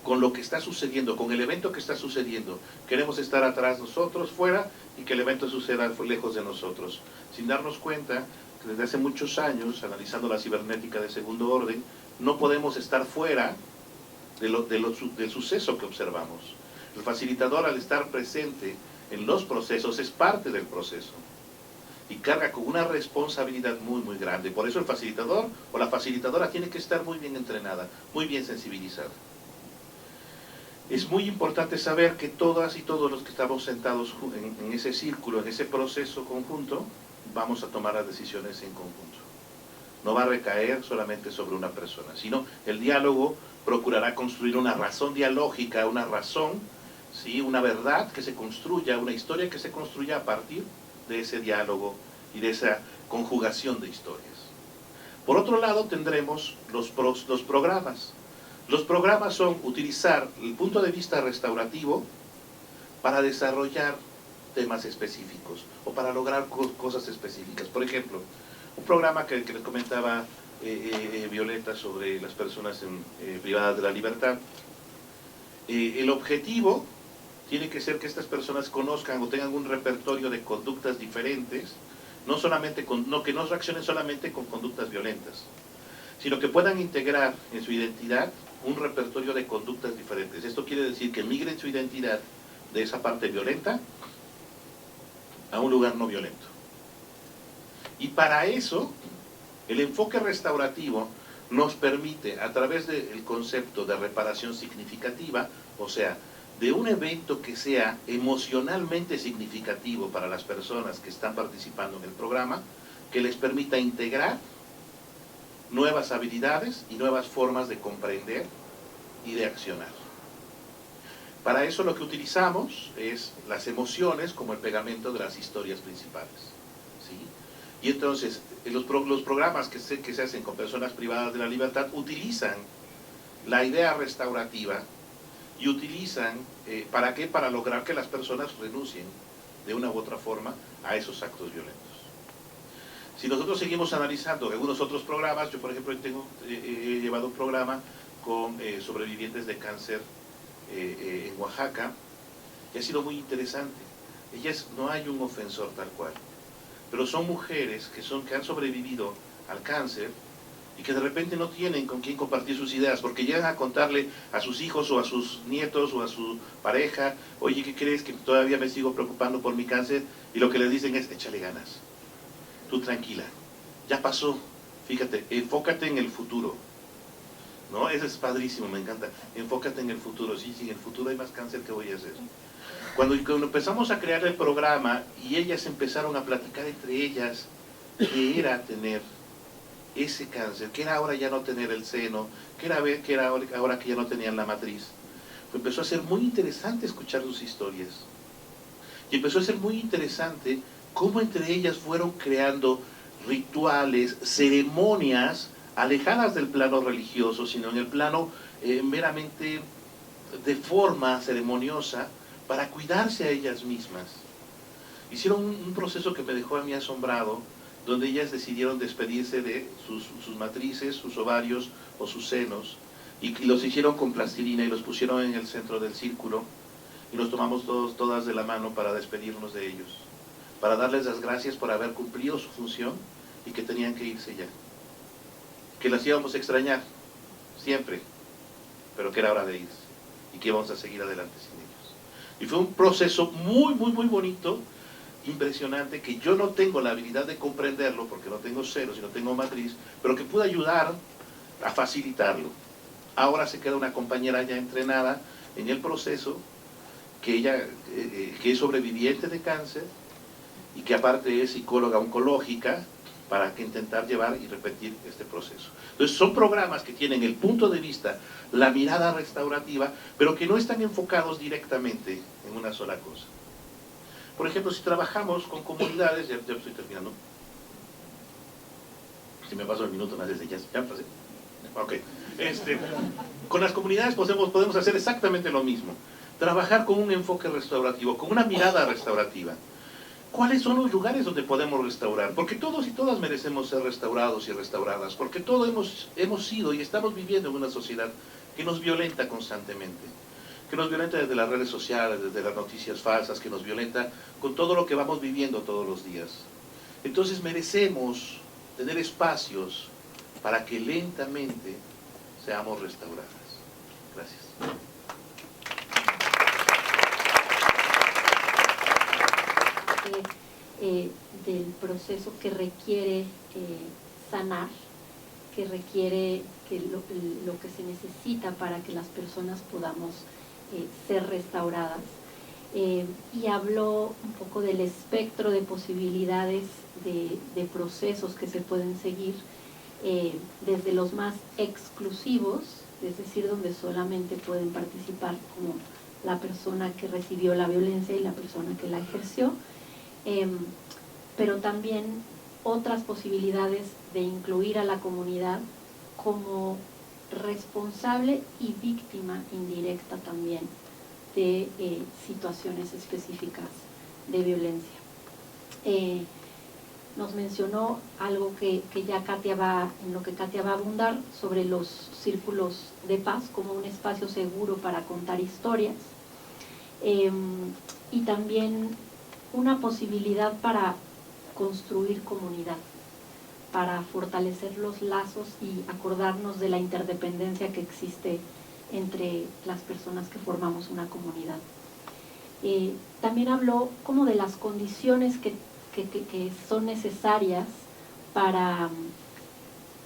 con lo que está sucediendo, con el evento que está sucediendo. Queremos estar atrás nosotros, fuera, y que el evento suceda lejos de nosotros. Sin darnos cuenta que desde hace muchos años, analizando la cibernética de segundo orden, no podemos estar fuera del suceso que observamos. El facilitador, al estar presente en los procesos, es parte del proceso y carga con una responsabilidad muy, muy grande. Por eso el facilitador o la facilitadora tiene que estar muy bien entrenada, muy bien sensibilizada. es muy importante saber que todas y todos los que estamos sentados en ese círculo, en ese proceso conjunto, vamos a tomar las decisiones en conjunto. No va a recaer solamente sobre una persona, sino el diálogo procurará construir una razón dialógica, una razón, ¿sí? Una verdad que se construya, una historia que se construya a partir de ese diálogo y de esa conjugación de historias. Por otro lado, tendremos los programas. Los programas son utilizar el punto de vista restaurativo para desarrollar temas específicos o para lograr cosas específicas. Por ejemplo, un programa que les comentaba Violeta sobre las personas privadas de la libertad. El objetivo tiene que ser que estas personas conozcan o tengan un repertorio de conductas diferentes, que no reaccionen solamente con conductas violentas, sino que puedan integrar en su identidad un repertorio de conductas diferentes. Esto quiere decir que migren su identidad de esa parte violenta a un lugar no violento. Y para eso, el enfoque restaurativo nos permite, a través del concepto de reparación significativa, o sea, de un evento que sea emocionalmente significativo para las personas que están participando en el programa, que les permita integrar nuevas habilidades y nuevas formas de comprender y de accionar. Para eso lo que utilizamos es las emociones como el pegamento de las historias principales, ¿sí? Y entonces los programas que se hacen con personas privadas de la libertad utilizan la idea restaurativa y utilizan, ¿para qué? Para lograr que las personas renuncien de una u otra forma a esos actos violentos. Si nosotros seguimos analizando algunos otros programas, yo por ejemplo he llevado un programa con sobrevivientes de cáncer en Oaxaca, y ha sido muy interesante. No hay un ofensor tal cual, pero son mujeres que han sobrevivido al cáncer y que de repente no tienen con quién compartir sus ideas, porque llegan a contarle a sus hijos o a sus nietos o a su pareja: oye, ¿qué crees? Que todavía me sigo preocupando por mi cáncer. Y lo que les dicen es: échale ganas, tú tranquila, ya pasó, fíjate, enfócate en el futuro, ¿no? Eso es padrísimo, me encanta, enfócate en el futuro. Sí, en el futuro hay más cáncer, ¿qué voy a hacer? Cuando empezamos a crear el programa y ellas empezaron a platicar entre ellas qué era tener ese cáncer, que era ahora ya no tener el seno, que era ahora que ya no tenían la matriz, empezó a ser muy interesante escuchar sus historias. Y empezó a ser muy interesante cómo entre ellas fueron creando rituales, ceremonias alejadas del plano religioso, sino en el plano meramente de forma ceremoniosa, para cuidarse a ellas mismas. Hicieron un proceso que me dejó a mí asombrado, donde ellas decidieron despedirse de sus matrices, sus ovarios o sus senos, y los hicieron con plastilina y los pusieron en el centro del círculo, y los tomamos todas de la mano para despedirnos de ellos, para darles las gracias por haber cumplido su función y que tenían que irse ya, que las íbamos a extrañar siempre, pero que era hora de irse y que íbamos a seguir adelante sin ellos. Y fue un proceso muy, muy, muy bonito, impresionante, que yo no tengo la habilidad de comprenderlo porque no tengo senos y no tengo matriz, pero que pude ayudar a facilitarlo. Ahora se queda una compañera ya entrenada en el proceso, que es sobreviviente de cáncer y que aparte es psicóloga oncológica, para que intentar llevar y repetir este proceso. Entonces son programas que tienen el punto de vista, la mirada restaurativa, pero que no están enfocados directamente en una sola cosa. Por ejemplo, si trabajamos con comunidades, ya estoy terminando, si me paso el minuto, me haces ya pasé. Ok. Con las comunidades podemos hacer exactamente lo mismo, trabajar con un enfoque restaurativo, con una mirada restaurativa. ¿Cuáles son los lugares donde podemos restaurar? Porque todos y todas merecemos ser restaurados y restauradas, porque todos hemos sido y estamos viviendo en una sociedad que nos violenta constantemente, que nos violenta desde las redes sociales, desde las noticias falsas, que nos violenta con todo lo que vamos viviendo todos los días. Entonces merecemos tener espacios para que lentamente seamos restauradas. Gracias. Del proceso que requiere sanar, que requiere lo que se necesita para que las personas podamos ser restauradas. Y habló un poco del espectro de posibilidades de procesos que se pueden seguir, desde los más exclusivos, es decir, donde solamente pueden participar como la persona que recibió la violencia y la persona que la ejerció, pero también otras posibilidades de incluir a la comunidad como responsable y víctima indirecta también de situaciones específicas de violencia. Nos mencionó algo que ya Katia en lo que Katia va a abundar, sobre los círculos de paz como un espacio seguro para contar historias, y también una posibilidad para construir comunidad, para fortalecer los lazos y acordarnos de la interdependencia que existe entre las personas que formamos una comunidad. También habló como de las condiciones que son necesarias para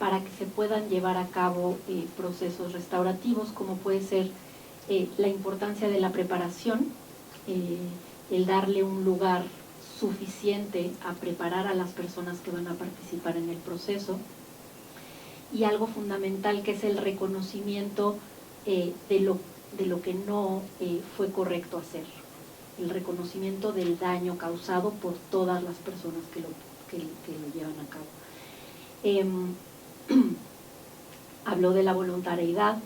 que se puedan llevar a cabo procesos restaurativos, como puede ser la importancia de la preparación, el darle un lugar suficiente a preparar a las personas que van a participar en el proceso, y algo fundamental que es el reconocimiento de lo que no fue correcto hacer, el reconocimiento del daño causado por todas las personas que lo llevan a cabo. Habló de la voluntariedad,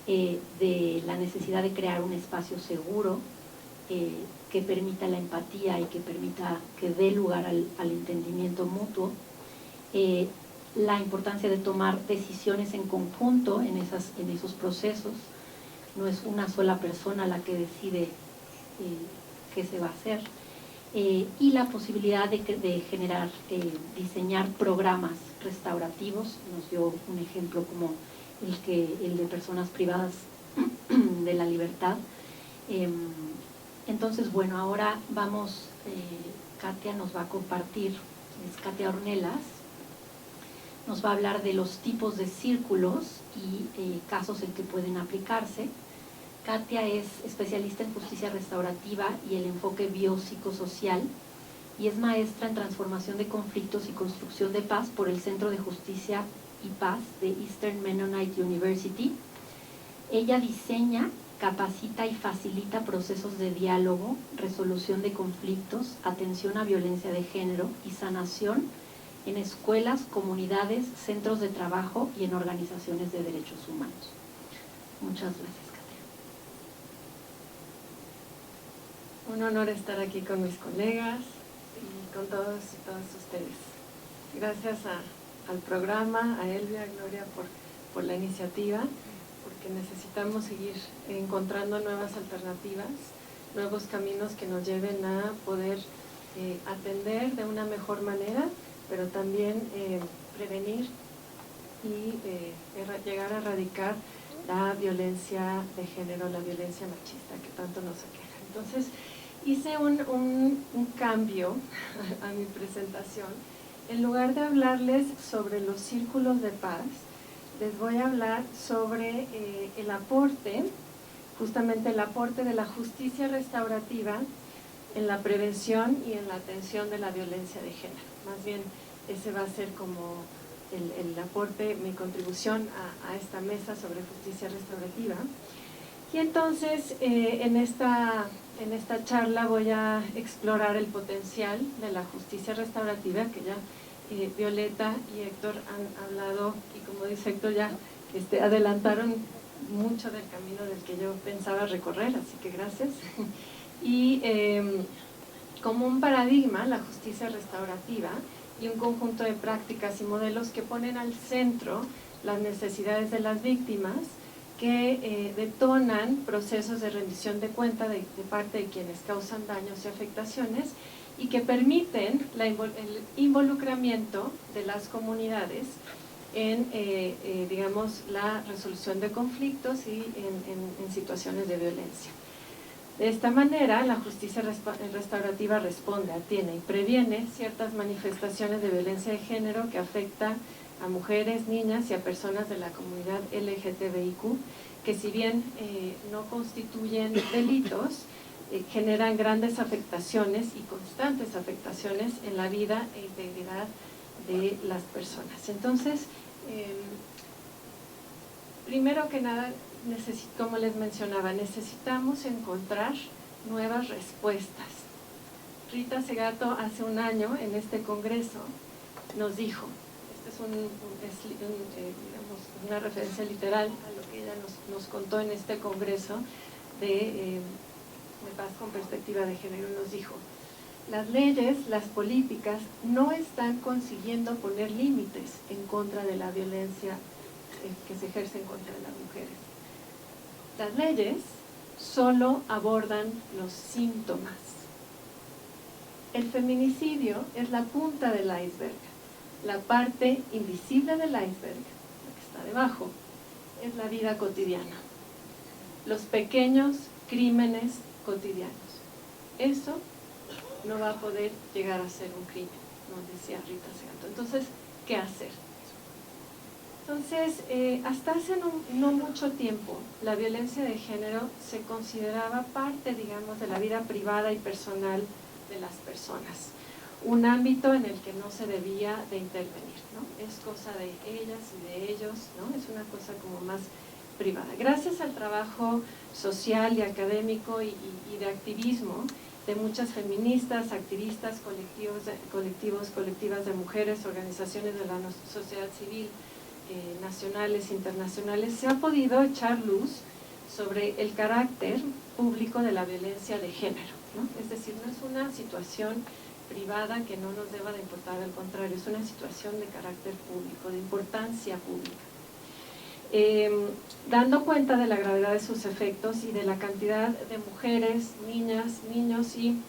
de la necesidad de crear un espacio seguro que permita la empatía y que dé lugar al entendimiento mutuo, la importancia de tomar decisiones en conjunto en esos procesos. No es una sola persona la que decide qué se va a hacer, y la posibilidad de generar, diseñar programas restaurativos. Nos dio un ejemplo como el de personas privadas de la libertad. Entonces, bueno, ahora vamos, Katia nos va a compartir, es Katia Ornelas, nos va a hablar de los tipos de círculos y casos en que pueden aplicarse. Katia es especialista en justicia restaurativa y el enfoque biopsicosocial, y es maestra en transformación de conflictos y construcción de paz por el Centro de Justicia y Paz de Eastern Mennonite University. Ella diseña, capacita y facilita procesos de diálogo, resolución de conflictos, atención a violencia de género y sanación en escuelas, comunidades, centros de trabajo y en organizaciones de derechos humanos. Muchas gracias, Katia. Un honor estar aquí con mis colegas y con todos y todas ustedes. Gracias al programa, a Elvia, a Gloria por la iniciativa, porque necesitamos seguir encontrando nuevas alternativas, nuevos caminos que nos lleven a poder atender de una mejor manera, pero también prevenir y llegar a erradicar la violencia de género, la violencia machista que tanto nos aqueja. Entonces, hice un cambio a mi presentación. En lugar de hablarles sobre los círculos de paz, les voy a hablar sobre el aporte, justamente el aporte de la justicia restaurativa en la prevención y en la atención de la violencia de género. Más bien, ese va a ser como el aporte, mi contribución a esta mesa sobre justicia restaurativa. Y entonces, en esta charla voy a explorar el potencial de la justicia restaurativa, que ya Violeta y Héctor han hablado, y como dice Héctor, ya adelantaron mucho del camino del que yo pensaba recorrer, así que gracias. Y como un paradigma, la justicia restaurativa y un conjunto de prácticas y modelos que ponen al centro las necesidades de las víctimas, que detonan procesos de rendición de cuenta de parte de quienes causan daños y afectaciones, y que permiten el involucramiento de las comunidades en, digamos, la resolución de conflictos y en situaciones de violencia. De esta manera, la justicia restaurativa responde, atiende y previene ciertas manifestaciones de violencia de género que afectan a mujeres, niñas y a personas de la comunidad LGTBIQ, que si bien no constituyen delitos, generan grandes afectaciones y constantes afectaciones en la vida e integridad de las personas. Entonces, primero que nada, como les mencionaba, necesitamos encontrar nuevas respuestas. Rita Segato hace un año en este congreso nos dijo, esta es digamos, una referencia literal a lo que ella nos contó en este congreso de Paz con Perspectiva de Género, nos dijo: las leyes, las políticas no están consiguiendo poner límites en contra de la violencia que se ejerce en contra de las mujeres. Las leyes solo abordan los síntomas. El feminicidio es la punta del iceberg. La parte invisible del iceberg, la que está debajo, es la vida cotidiana. Los pequeños crímenes cotidianos. Eso no va a poder llegar a ser un crimen, nos decía Rita Segato. Entonces, ¿qué hacer? Entonces, hasta hace no mucho tiempo, la violencia de género se consideraba parte, digamos, de la vida privada y personal de las personas. Un ámbito en el que no se debía de intervenir, ¿no? Es cosa de ellas y de ellos, ¿no? Es una cosa como más privada. Gracias al trabajo social y académico y de activismo de muchas feministas, activistas, colectivas de mujeres, organizaciones de la sociedad civil, nacionales, internacionales, se ha podido echar luz sobre el carácter público de la violencia de género, ¿no? Es decir, no es una situación privada que no nos deba de importar, al contrario, es una situación de carácter público, de importancia pública. Dando cuenta de la gravedad de sus efectos y de la cantidad de mujeres, niñas, niños y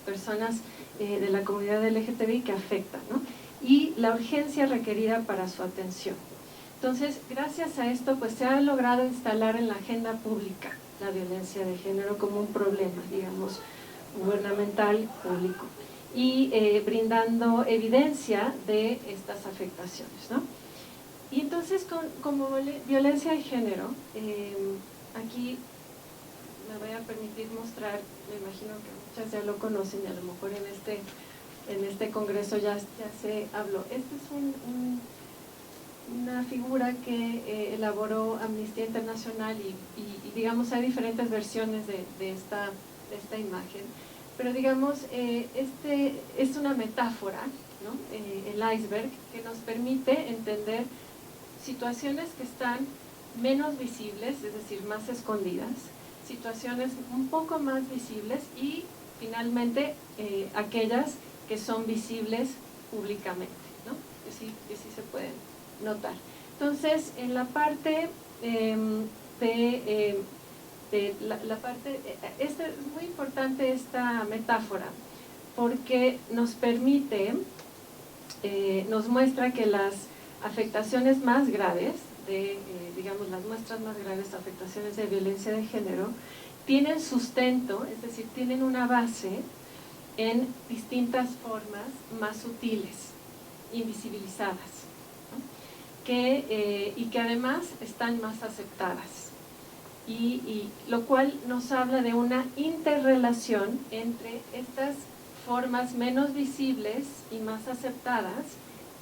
personas de la comunidad LGTBI que afectan, ¿no? Y la urgencia requerida para su atención. Entonces, gracias a esto, pues se ha logrado instalar en la agenda pública la violencia de género como un problema, digamos, gubernamental, público, y brindando evidencia de estas afectaciones, ¿no? Y entonces, como violencia de género, aquí me voy a permitir mostrar, me imagino que muchas ya lo conocen y a lo mejor en este congreso ya se habló. Esta es una figura que elaboró Amnistía Internacional y digamos hay diferentes versiones de esta imagen, pero digamos es una metáfora, ¿no? El iceberg, que nos permite entender situaciones que están menos visibles, es decir, más escondidas, situaciones un poco más visibles y finalmente aquellas que son visibles públicamente, ¿no? Que sí se pueden notar. Entonces, en la parte es muy importante esta metáfora porque nos permite, nos muestra que las afectaciones más graves, digamos las muestras más graves de afectaciones de violencia de género, tienen sustento, es decir, tienen una base en distintas formas más sutiles, invisibilizadas, ¿no? Y que además están más aceptadas. Y lo cual nos habla de una interrelación entre estas formas menos visibles y más aceptadas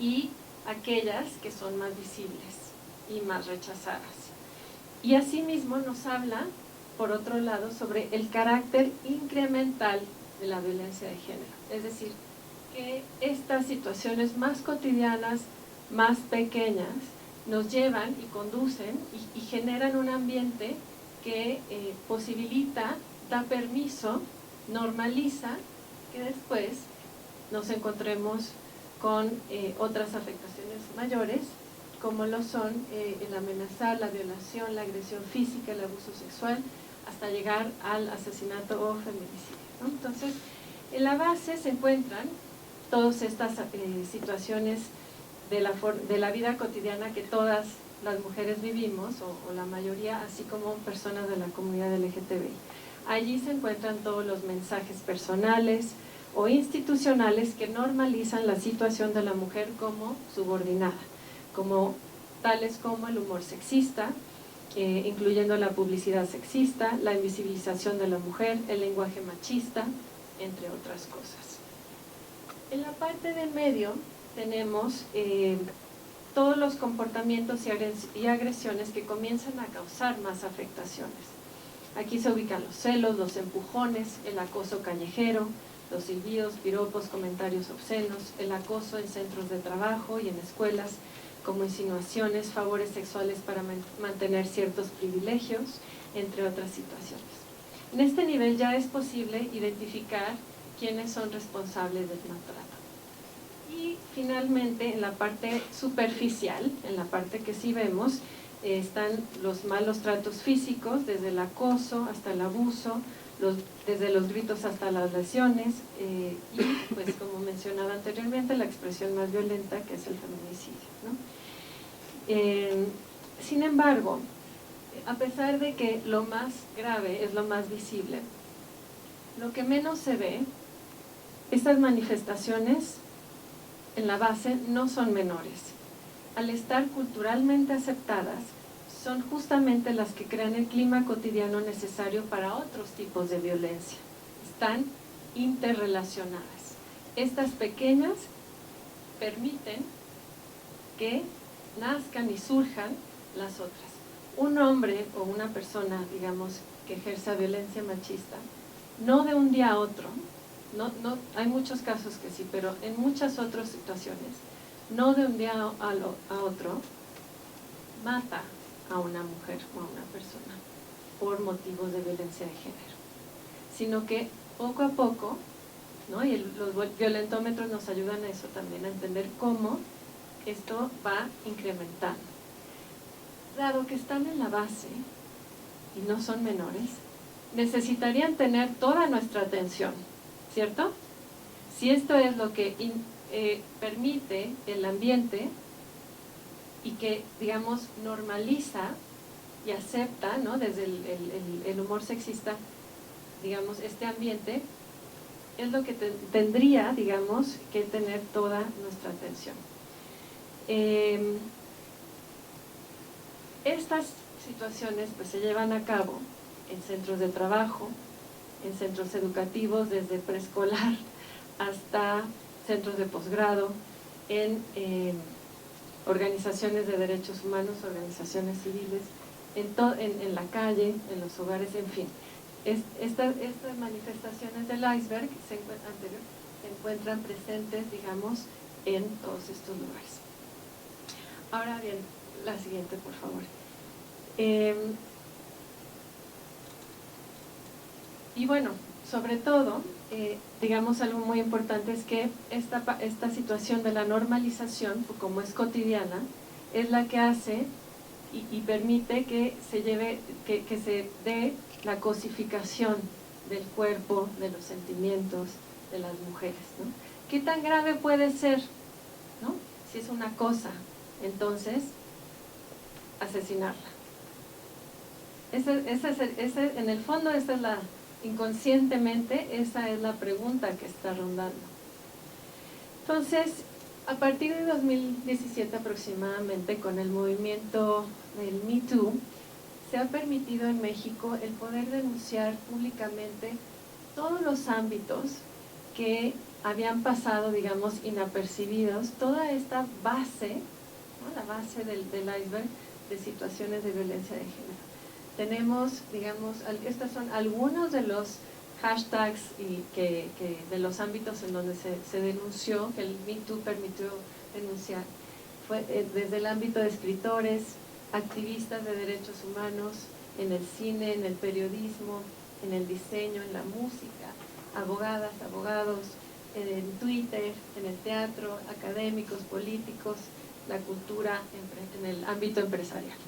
y aquellas que son más visibles y más rechazadas. Y asimismo nos habla, por otro lado, sobre el carácter incremental de la violencia de género. Es decir, que estas situaciones más cotidianas, más pequeñas, nos llevan y conducen y generan un ambiente que posibilita, da permiso, normaliza que después nos encontremos con otras afectaciones mayores, como lo son el amenazar, la violación, la agresión física, el abuso sexual, hasta llegar al asesinato o feminicidio, ¿no? Entonces, en la base se encuentran todas estas situaciones de la vida cotidiana que todas las mujeres vivimos, o la mayoría, así como personas de la comunidad LGTBI. Allí se encuentran todos los mensajes personales o institucionales que normalizan la situación de la mujer como subordinada, como tales como el humor sexista, incluyendo la publicidad sexista, la invisibilización de la mujer, el lenguaje machista, entre otras cosas. En la parte del medio tenemos todos los comportamientos y agresiones que comienzan a causar más afectaciones. Aquí se ubican los celos, los empujones, el acoso callejero, los silbidos, piropos, comentarios obscenos, el acoso en centros de trabajo y en escuelas, como insinuaciones, favores sexuales para mantener ciertos privilegios, entre otras situaciones. En este nivel ya es posible identificar quiénes son responsables del maltrato. Y finalmente, en la parte superficial, en la parte que sí vemos, están los malos tratos físicos, desde el acoso hasta el abuso, desde los gritos hasta las lesiones, y pues como mencionaba anteriormente, la expresión más violenta, que es el feminicidio, ¿no? Sin embargo, a pesar de que lo más grave es lo más visible, lo que menos se ve, estas manifestaciones en la base no son menores. Al estar culturalmente aceptadas, son justamente las que crean el clima cotidiano necesario para otros tipos de violencia. Están interrelacionadas. Estas pequeñas permiten que nazcan y surjan las otras. Un hombre o una persona, digamos, que ejerza violencia machista, no de un día a otro, hay muchos casos que sí, pero en muchas otras situaciones, no de un día a otro, mata a una mujer o a una persona por motivos de violencia de género, sino que poco a poco, ¿no? Y los violentómetros nos ayudan a eso también, a entender cómo esto va incrementando. Dado que están en la base y no son menores, necesitarían tener toda nuestra atención, ¿cierto? Si esto es lo que permite el ambiente y que, digamos, normaliza y acepta, ¿no? Desde el humor sexista, digamos, este ambiente, es lo que tendría, digamos, que tener toda nuestra atención. Estas situaciones pues se llevan a cabo en centros de trabajo, en centros educativos, desde preescolar hasta centros de posgrado, en organizaciones de derechos humanos, organizaciones civiles, en la calle, en los hogares, en fin. Estas manifestaciones del iceberg se encuentran presentes, digamos, en todos estos lugares. Ahora bien, la siguiente, por favor. Y bueno, sobre todo, digamos, algo muy importante es que esta situación de la normalización, como es cotidiana, es la que hace y permite que se dé la cosificación del cuerpo, de los sentimientos de las mujeres, ¿no? ¿Qué tan grave puede ser, ¿no? Si es una cosa, entonces, asesinarla. En el fondo, inconscientemente, esa es la pregunta que está rondando. Entonces, a partir de 2017 aproximadamente, con el movimiento del Me Too, se ha permitido en México el poder denunciar públicamente todos los ámbitos que habían pasado, digamos, inapercibidos, toda esta base, ¿no? La base del iceberg de situaciones de violencia de género. Tenemos, digamos, estos son algunos de los hashtags de los ámbitos en donde se denunció, que el Me Too permitió denunciar. Fue desde el ámbito de escritores, activistas de derechos humanos, en el cine, en el periodismo, en el diseño, en la música, abogadas, abogados, en Twitter, en el teatro, académicos, políticos, la cultura, en el ámbito empresarial.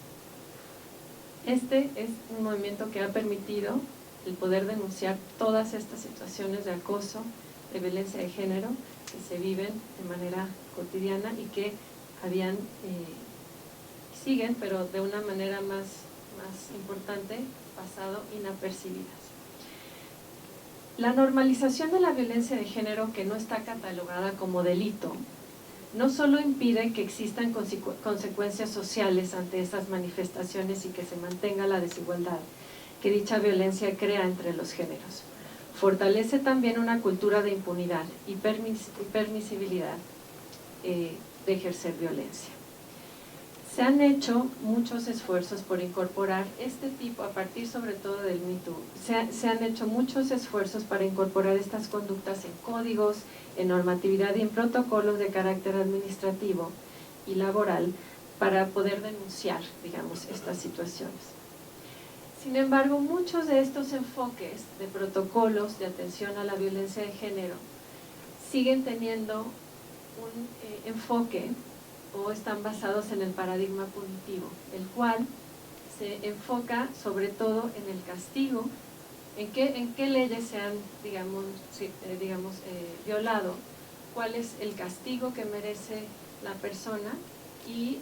Este es un movimiento que ha permitido el poder denunciar todas estas situaciones de acoso, de violencia de género, que se viven de manera cotidiana y que siguen, pero de una manera más importante, pasado inapercibidas. La normalización de la violencia de género, que no está catalogada como delito, no solo impide que existan consecuencias sociales ante esas manifestaciones y que se mantenga la desigualdad que dicha violencia crea entre los géneros, fortalece también una cultura de impunidad y permisibilidad de ejercer violencia. Se han hecho muchos esfuerzos por incorporar este tipo, a partir sobre todo del Me Too, se han hecho muchos esfuerzos para incorporar estas conductas en códigos, en normatividad y en protocolos de carácter administrativo y laboral para poder denunciar, digamos, estas situaciones. Sin embargo, muchos de estos enfoques de protocolos de atención a la violencia de género siguen teniendo un enfoque o están basados en el paradigma punitivo, el cual se enfoca sobre todo en el castigo, en qué leyes se han, digamos, violado, cuál es el castigo que merece la persona y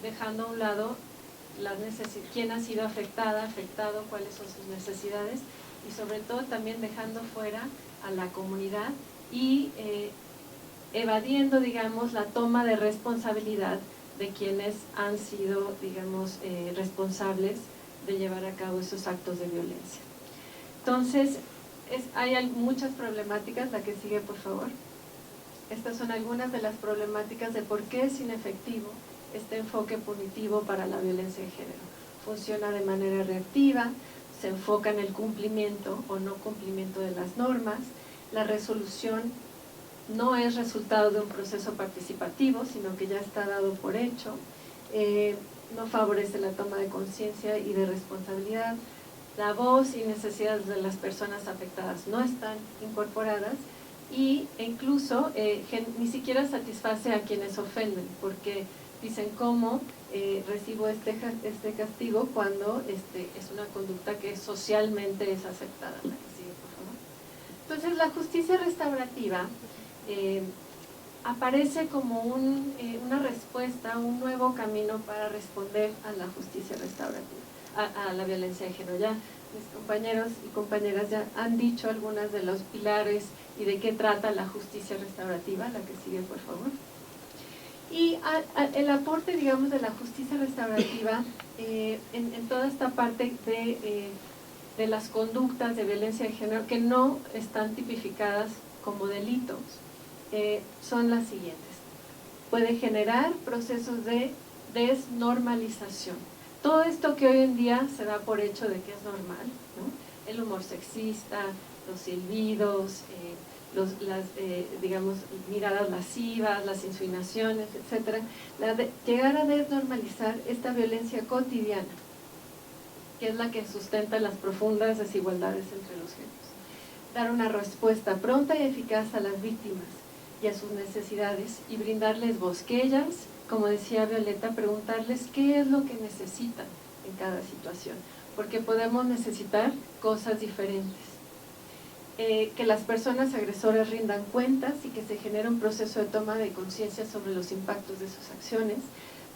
dejando a un lado quién ha sido afectado, cuáles son sus necesidades y sobre todo también dejando fuera a la comunidad y evadiendo, digamos, la toma de responsabilidad de quienes han sido, digamos, responsables de llevar a cabo esos actos de violencia. Entonces, hay muchas problemáticas, la que sigue por favor. Estas son algunas de las problemáticas de por qué es inefectivo este enfoque punitivo para la violencia de género. Funciona de manera reactiva, se enfoca en el cumplimiento o no cumplimiento de las normas, la resolución no es resultado de un proceso participativo, sino que ya está dado por hecho, no favorece la toma de conciencia y de responsabilidad, la voz y necesidades de las personas afectadas no están incorporadas e incluso ni siquiera satisface a quienes ofenden, porque dicen cómo recibo este castigo cuando es una conducta que socialmente es aceptada. La que sigue, por favor. Entonces, la justicia restaurativa aparece como una respuesta, un nuevo camino para responder a la justicia restaurativa, a la violencia de género. Ya mis compañeros y compañeras ya han dicho algunas de los pilares y de qué trata la justicia restaurativa, la que sigue por favor. Y el aporte, digamos, de la justicia restaurativa en toda esta parte de las conductas de violencia de género que no están tipificadas como delitos, son las siguientes. Puede generar procesos de desnormalización. Todo esto que hoy en día se da por hecho de que es normal, ¿no? El humor sexista, los silbidos, las digamos, miradas lascivas, las insinuaciones, etc. Llegar a desnormalizar esta violencia cotidiana, que es la que sustenta las profundas desigualdades entre los géneros. Dar una respuesta pronta y eficaz a las víctimas y a sus necesidades y brindarles voz, que ellas, como decía Violeta, preguntarles qué es lo que necesitan en cada situación, porque podemos necesitar cosas diferentes. Que las personas agresoras rindan cuentas y que se genere un proceso de toma de conciencia sobre los impactos de sus acciones,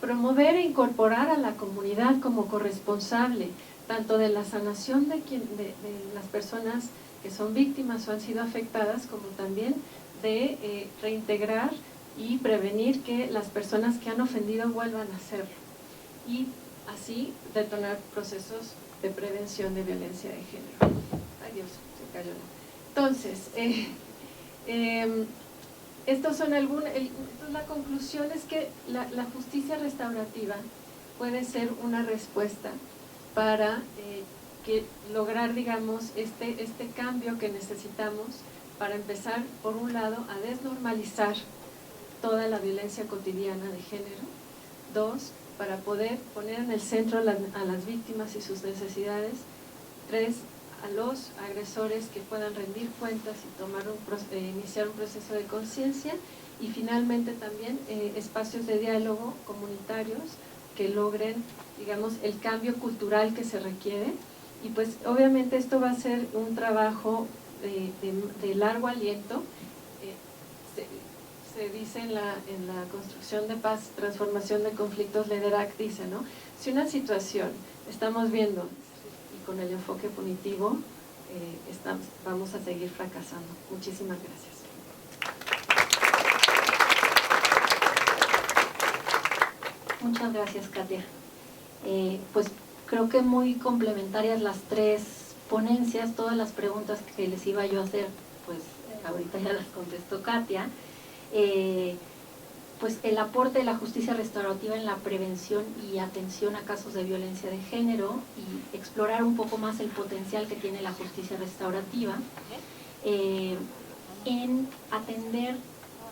promover e incorporar a la comunidad como corresponsable, tanto de la sanación de las personas que son víctimas o han sido afectadas, como también de reintegrar y prevenir que las personas que han ofendido vuelvan a hacerlo y así detonar procesos de prevención de violencia de género. Ay Dios, se cayó. Entonces, estos son la conclusión es que la justicia restaurativa puede ser una respuesta para lograr, digamos, este cambio que necesitamos para empezar, por un lado, a desnormalizar toda la violencia cotidiana de género. 2, para poder poner en el centro a las víctimas y sus necesidades. 3, a los agresores que puedan rendir cuentas y iniciar un proceso de conciencia. Y finalmente también espacios de diálogo comunitarios que logren, digamos, el cambio cultural que se requiere. Y pues obviamente esto va a ser un trabajo de largo aliento. Se dice en la construcción de paz, transformación de conflictos, Lederach dice, ¿no? Si una situación estamos viendo y con el enfoque punitivo, vamos a seguir fracasando. Muchísimas gracias. Muchas gracias, Katia. Pues creo que muy complementarias las tres ponencias. Todas las preguntas que les iba yo a hacer, pues ahorita ya las contestó Katia. Pues el aporte de la justicia restaurativa en la prevención y atención a casos de violencia de género, y explorar un poco más el potencial que tiene la justicia restaurativa en atender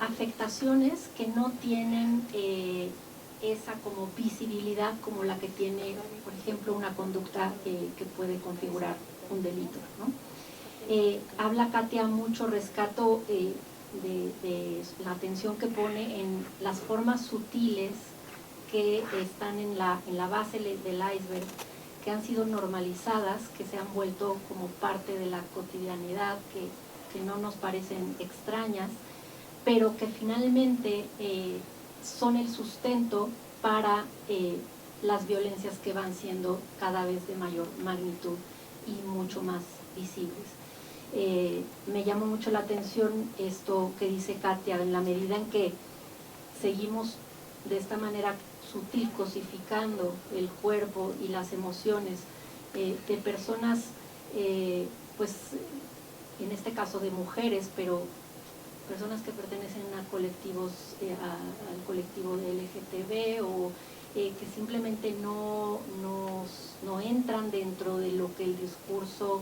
afectaciones que no tienen esa como visibilidad como la que tiene, por ejemplo, una conducta que puede configurar un delito, ¿no? Habla Katia mucho, rescato de la atención que pone en las formas sutiles que están en la base del iceberg, que han sido normalizadas, que se han vuelto como parte de la cotidianidad, que no nos parecen extrañas, pero que finalmente son el sustento para las violencias que van siendo cada vez de mayor magnitud y mucho más visibles. Me llama mucho la atención esto que dice Katia, en la medida en que seguimos de esta manera sutil cosificando el cuerpo y las emociones de personas, pues en este caso de mujeres, pero personas que pertenecen a colectivos, al colectivo de LGTB, o que simplemente no entran dentro de lo que el discurso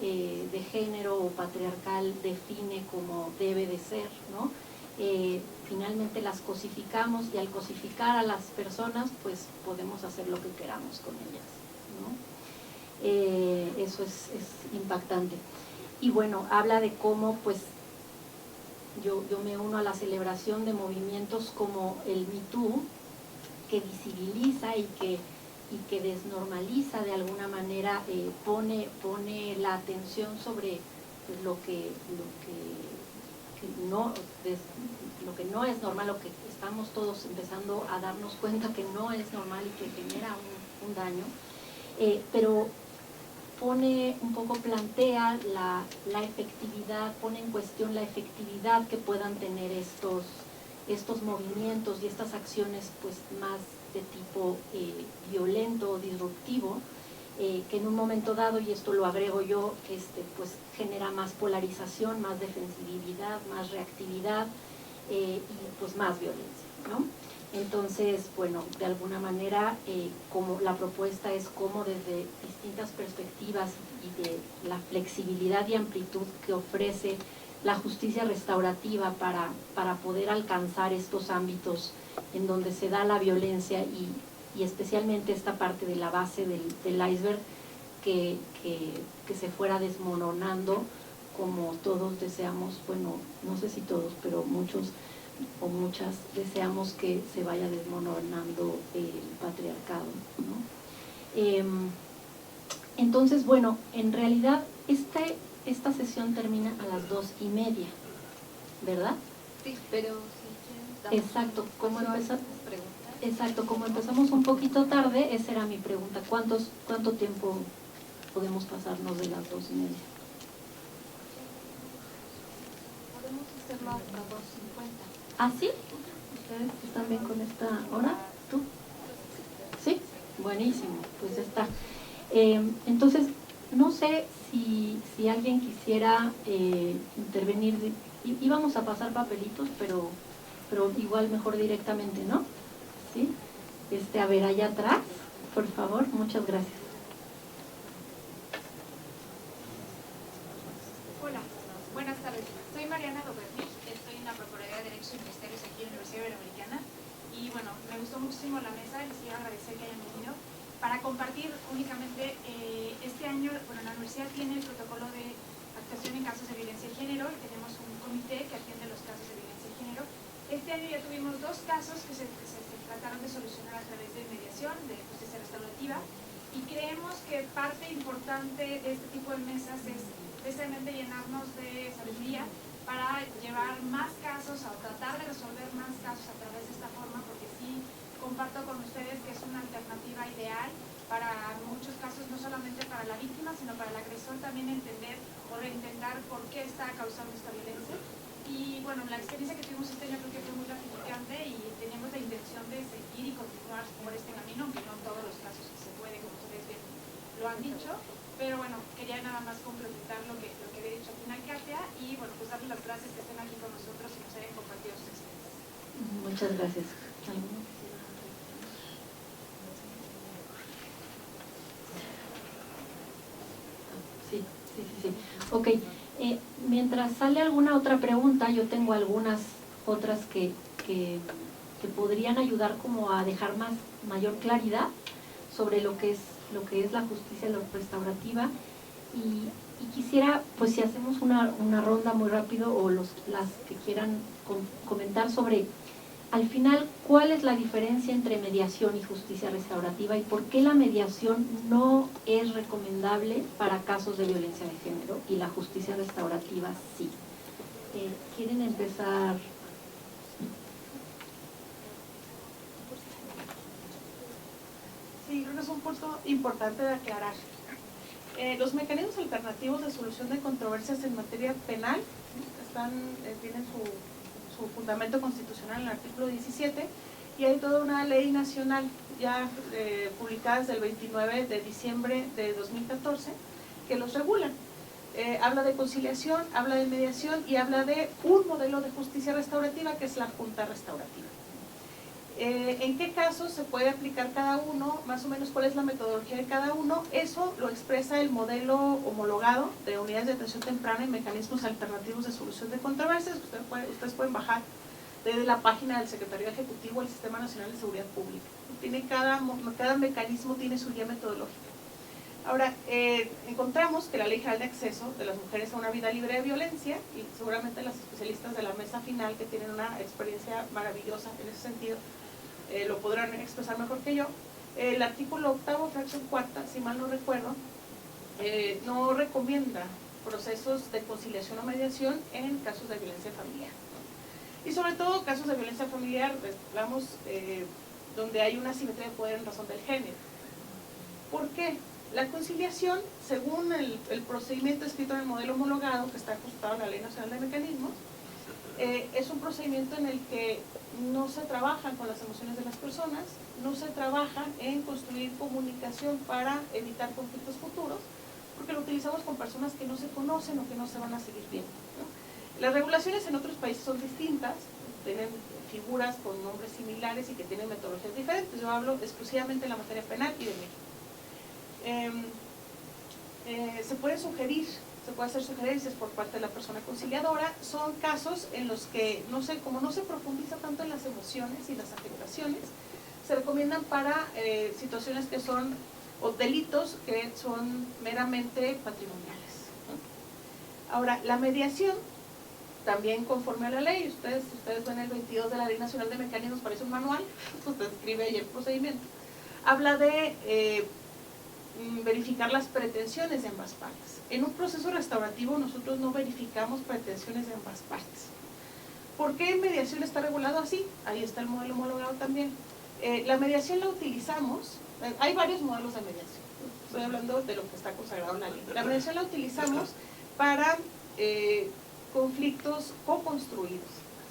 de género o patriarcal define como debe de ser, ¿no? Finalmente las cosificamos, y al cosificar a las personas, pues podemos hacer lo que queramos con ellas, ¿no? Eso es impactante. Y bueno, habla de cómo, pues, yo me uno a la celebración de movimientos como el Me Too, que visibiliza y que desnormaliza de alguna manera, pone la atención sobre pues, lo que no es normal, lo que estamos todos empezando a darnos cuenta que no es normal y que genera un daño, pero pone un poco, plantea la efectividad, pone en cuestión la efectividad que puedan tener estos movimientos y estas acciones pues más de tipo violento o disruptivo, que en un momento dado, y esto lo agrego yo, pues genera más polarización, más defensividad, más reactividad y pues más violencia, ¿no? Entonces, bueno, de alguna manera, como la propuesta es cómo desde distintas perspectivas y de la flexibilidad y amplitud que ofrece la justicia restaurativa para poder alcanzar estos ámbitos en donde se da la violencia y especialmente esta parte de la base del iceberg que se fuera desmoronando, como todos deseamos, bueno, no sé si todos, pero muchos o muchas deseamos que se vaya desmoronando el patriarcado, ¿no? Entonces, bueno, en realidad esta sesión termina a las 2:30, ¿verdad? Sí, pero si quieren... Exacto, como empezamos un poquito tarde, esa era mi pregunta. ¿Cuánto tiempo podemos pasarnos de las 2:30? Podemos hacerlo hasta 2:50. ¿Ah, sí? ¿Ustedes están bien con esta hora? ¿Tú? ¿Sí? Buenísimo, pues está. Entonces, no sé si alguien quisiera intervenir. Íbamos a pasar papelitos, pero igual mejor directamente, ¿no? ¿Sí? A ver, allá atrás, por favor, muchas gracias. Hola, buenas tardes. Soy Mariana Dobernik, estoy en la Procuraduría de Derechos Universitarios aquí en la Universidad Iberoamericana. Y bueno, me gustó muchísimo la mesa, les quiero agradecer que hayan venido para compartir únicamente este año. Bueno, la universidad tiene el protocolo de actuación en casos de violencia de género y tenemos un comité que atiende los casos de violencia de género. Este año ya tuvimos 2 casos que se trataron de solucionar a través de mediación, de justicia restaurativa, y creemos que parte importante de este tipo de mesas es precisamente llenarnos de sabiduría para llevar más casos, o tratar de resolver más casos a través de esta forma, porque sí comparto con ustedes que es una alternativa ideal para muchos casos, no solamente para la víctima, sino para el agresor también entender o reintentar por qué está causando esta violencia. Y bueno, la experiencia que tuvimos este año creo que fue muy gratificante y teníamos la intención de seguir y continuar han dicho, pero bueno, quería nada más complementar lo que había dicho al final Katia, y bueno, pues darles las gracias que estén aquí con nosotros y nos hayan compartido sus experiencias. Muchas gracias. Sí. Ok, mientras sale alguna otra pregunta, yo tengo algunas otras que podrían ayudar como a dejar mayor claridad sobre lo que es la justicia restaurativa, y quisiera, pues si hacemos una ronda muy rápido, o las que quieran comentar sobre, al final, ¿cuál es la diferencia entre mediación y justicia restaurativa, y por qué la mediación no es recomendable para casos de violencia de género y la justicia restaurativa sí? ¿Quieren empezar? Sí, creo que es un punto importante de aclarar. Los mecanismos alternativos de solución de controversias en materia penal tienen su fundamento constitucional en el artículo 17, y hay toda una ley nacional ya publicada desde el 29 de diciembre de 2014 que los regula. Habla de conciliación, habla de mediación y habla de un modelo de justicia restaurativa que es la junta restaurativa. ¿En qué casos se puede aplicar cada uno? Más o menos, ¿cuál es la metodología de cada uno? Eso lo expresa el modelo homologado de unidades de atención temprana y mecanismos alternativos de solución de controversias. Ustedes pueden bajar desde la página del Secretario Ejecutivo del Sistema Nacional de Seguridad Pública. Cada mecanismo tiene su guía metodológica. Ahora, encontramos que la Ley General de Acceso de las Mujeres a una Vida Libre de Violencia, y seguramente las especialistas de la mesa final, que tienen una experiencia maravillosa en ese sentido, lo podrán expresar mejor que yo. El artículo 8º, fracción 4ª, si mal no recuerdo, no recomienda procesos de conciliación o mediación en casos de violencia familiar, ¿no? Y sobre todo casos de violencia familiar, hablamos donde hay una asimetría de poder en razón del género. ¿Por qué? La conciliación, según el procedimiento escrito en el modelo homologado, que está ajustado a la Ley Nacional de Mecanismos, es un procedimiento en el que no se trabaja con las emociones de las personas, no se trabaja en construir comunicación para evitar conflictos futuros, porque lo utilizamos con personas que no se conocen o que no se van a seguir viendo, ¿no? Las regulaciones en otros países son distintas, tienen figuras con nombres similares y que tienen metodologías diferentes. Yo hablo exclusivamente de la materia penal y de México. Se puede hacer sugerencias por parte de la persona conciliadora. Son casos en los que, como no se profundiza tanto en las emociones y las afectaciones, se recomiendan para situaciones que son, o delitos que son meramente patrimoniales, ¿no? Ahora, la mediación, también conforme a la ley, ustedes ven el 22 de la Ley Nacional de Mecanismos, parece un manual, usted escribe ahí el procedimiento, habla de verificar las pretensiones de ambas partes. En un proceso restaurativo nosotros no verificamos pretensiones de ambas partes. ¿Por qué en mediación está regulado así? Ahí está el modelo homologado también. La mediación la utilizamos, hay varios modelos de mediación, estoy hablando de lo que está consagrado en la ley. La mediación la utilizamos para conflictos co-construidos,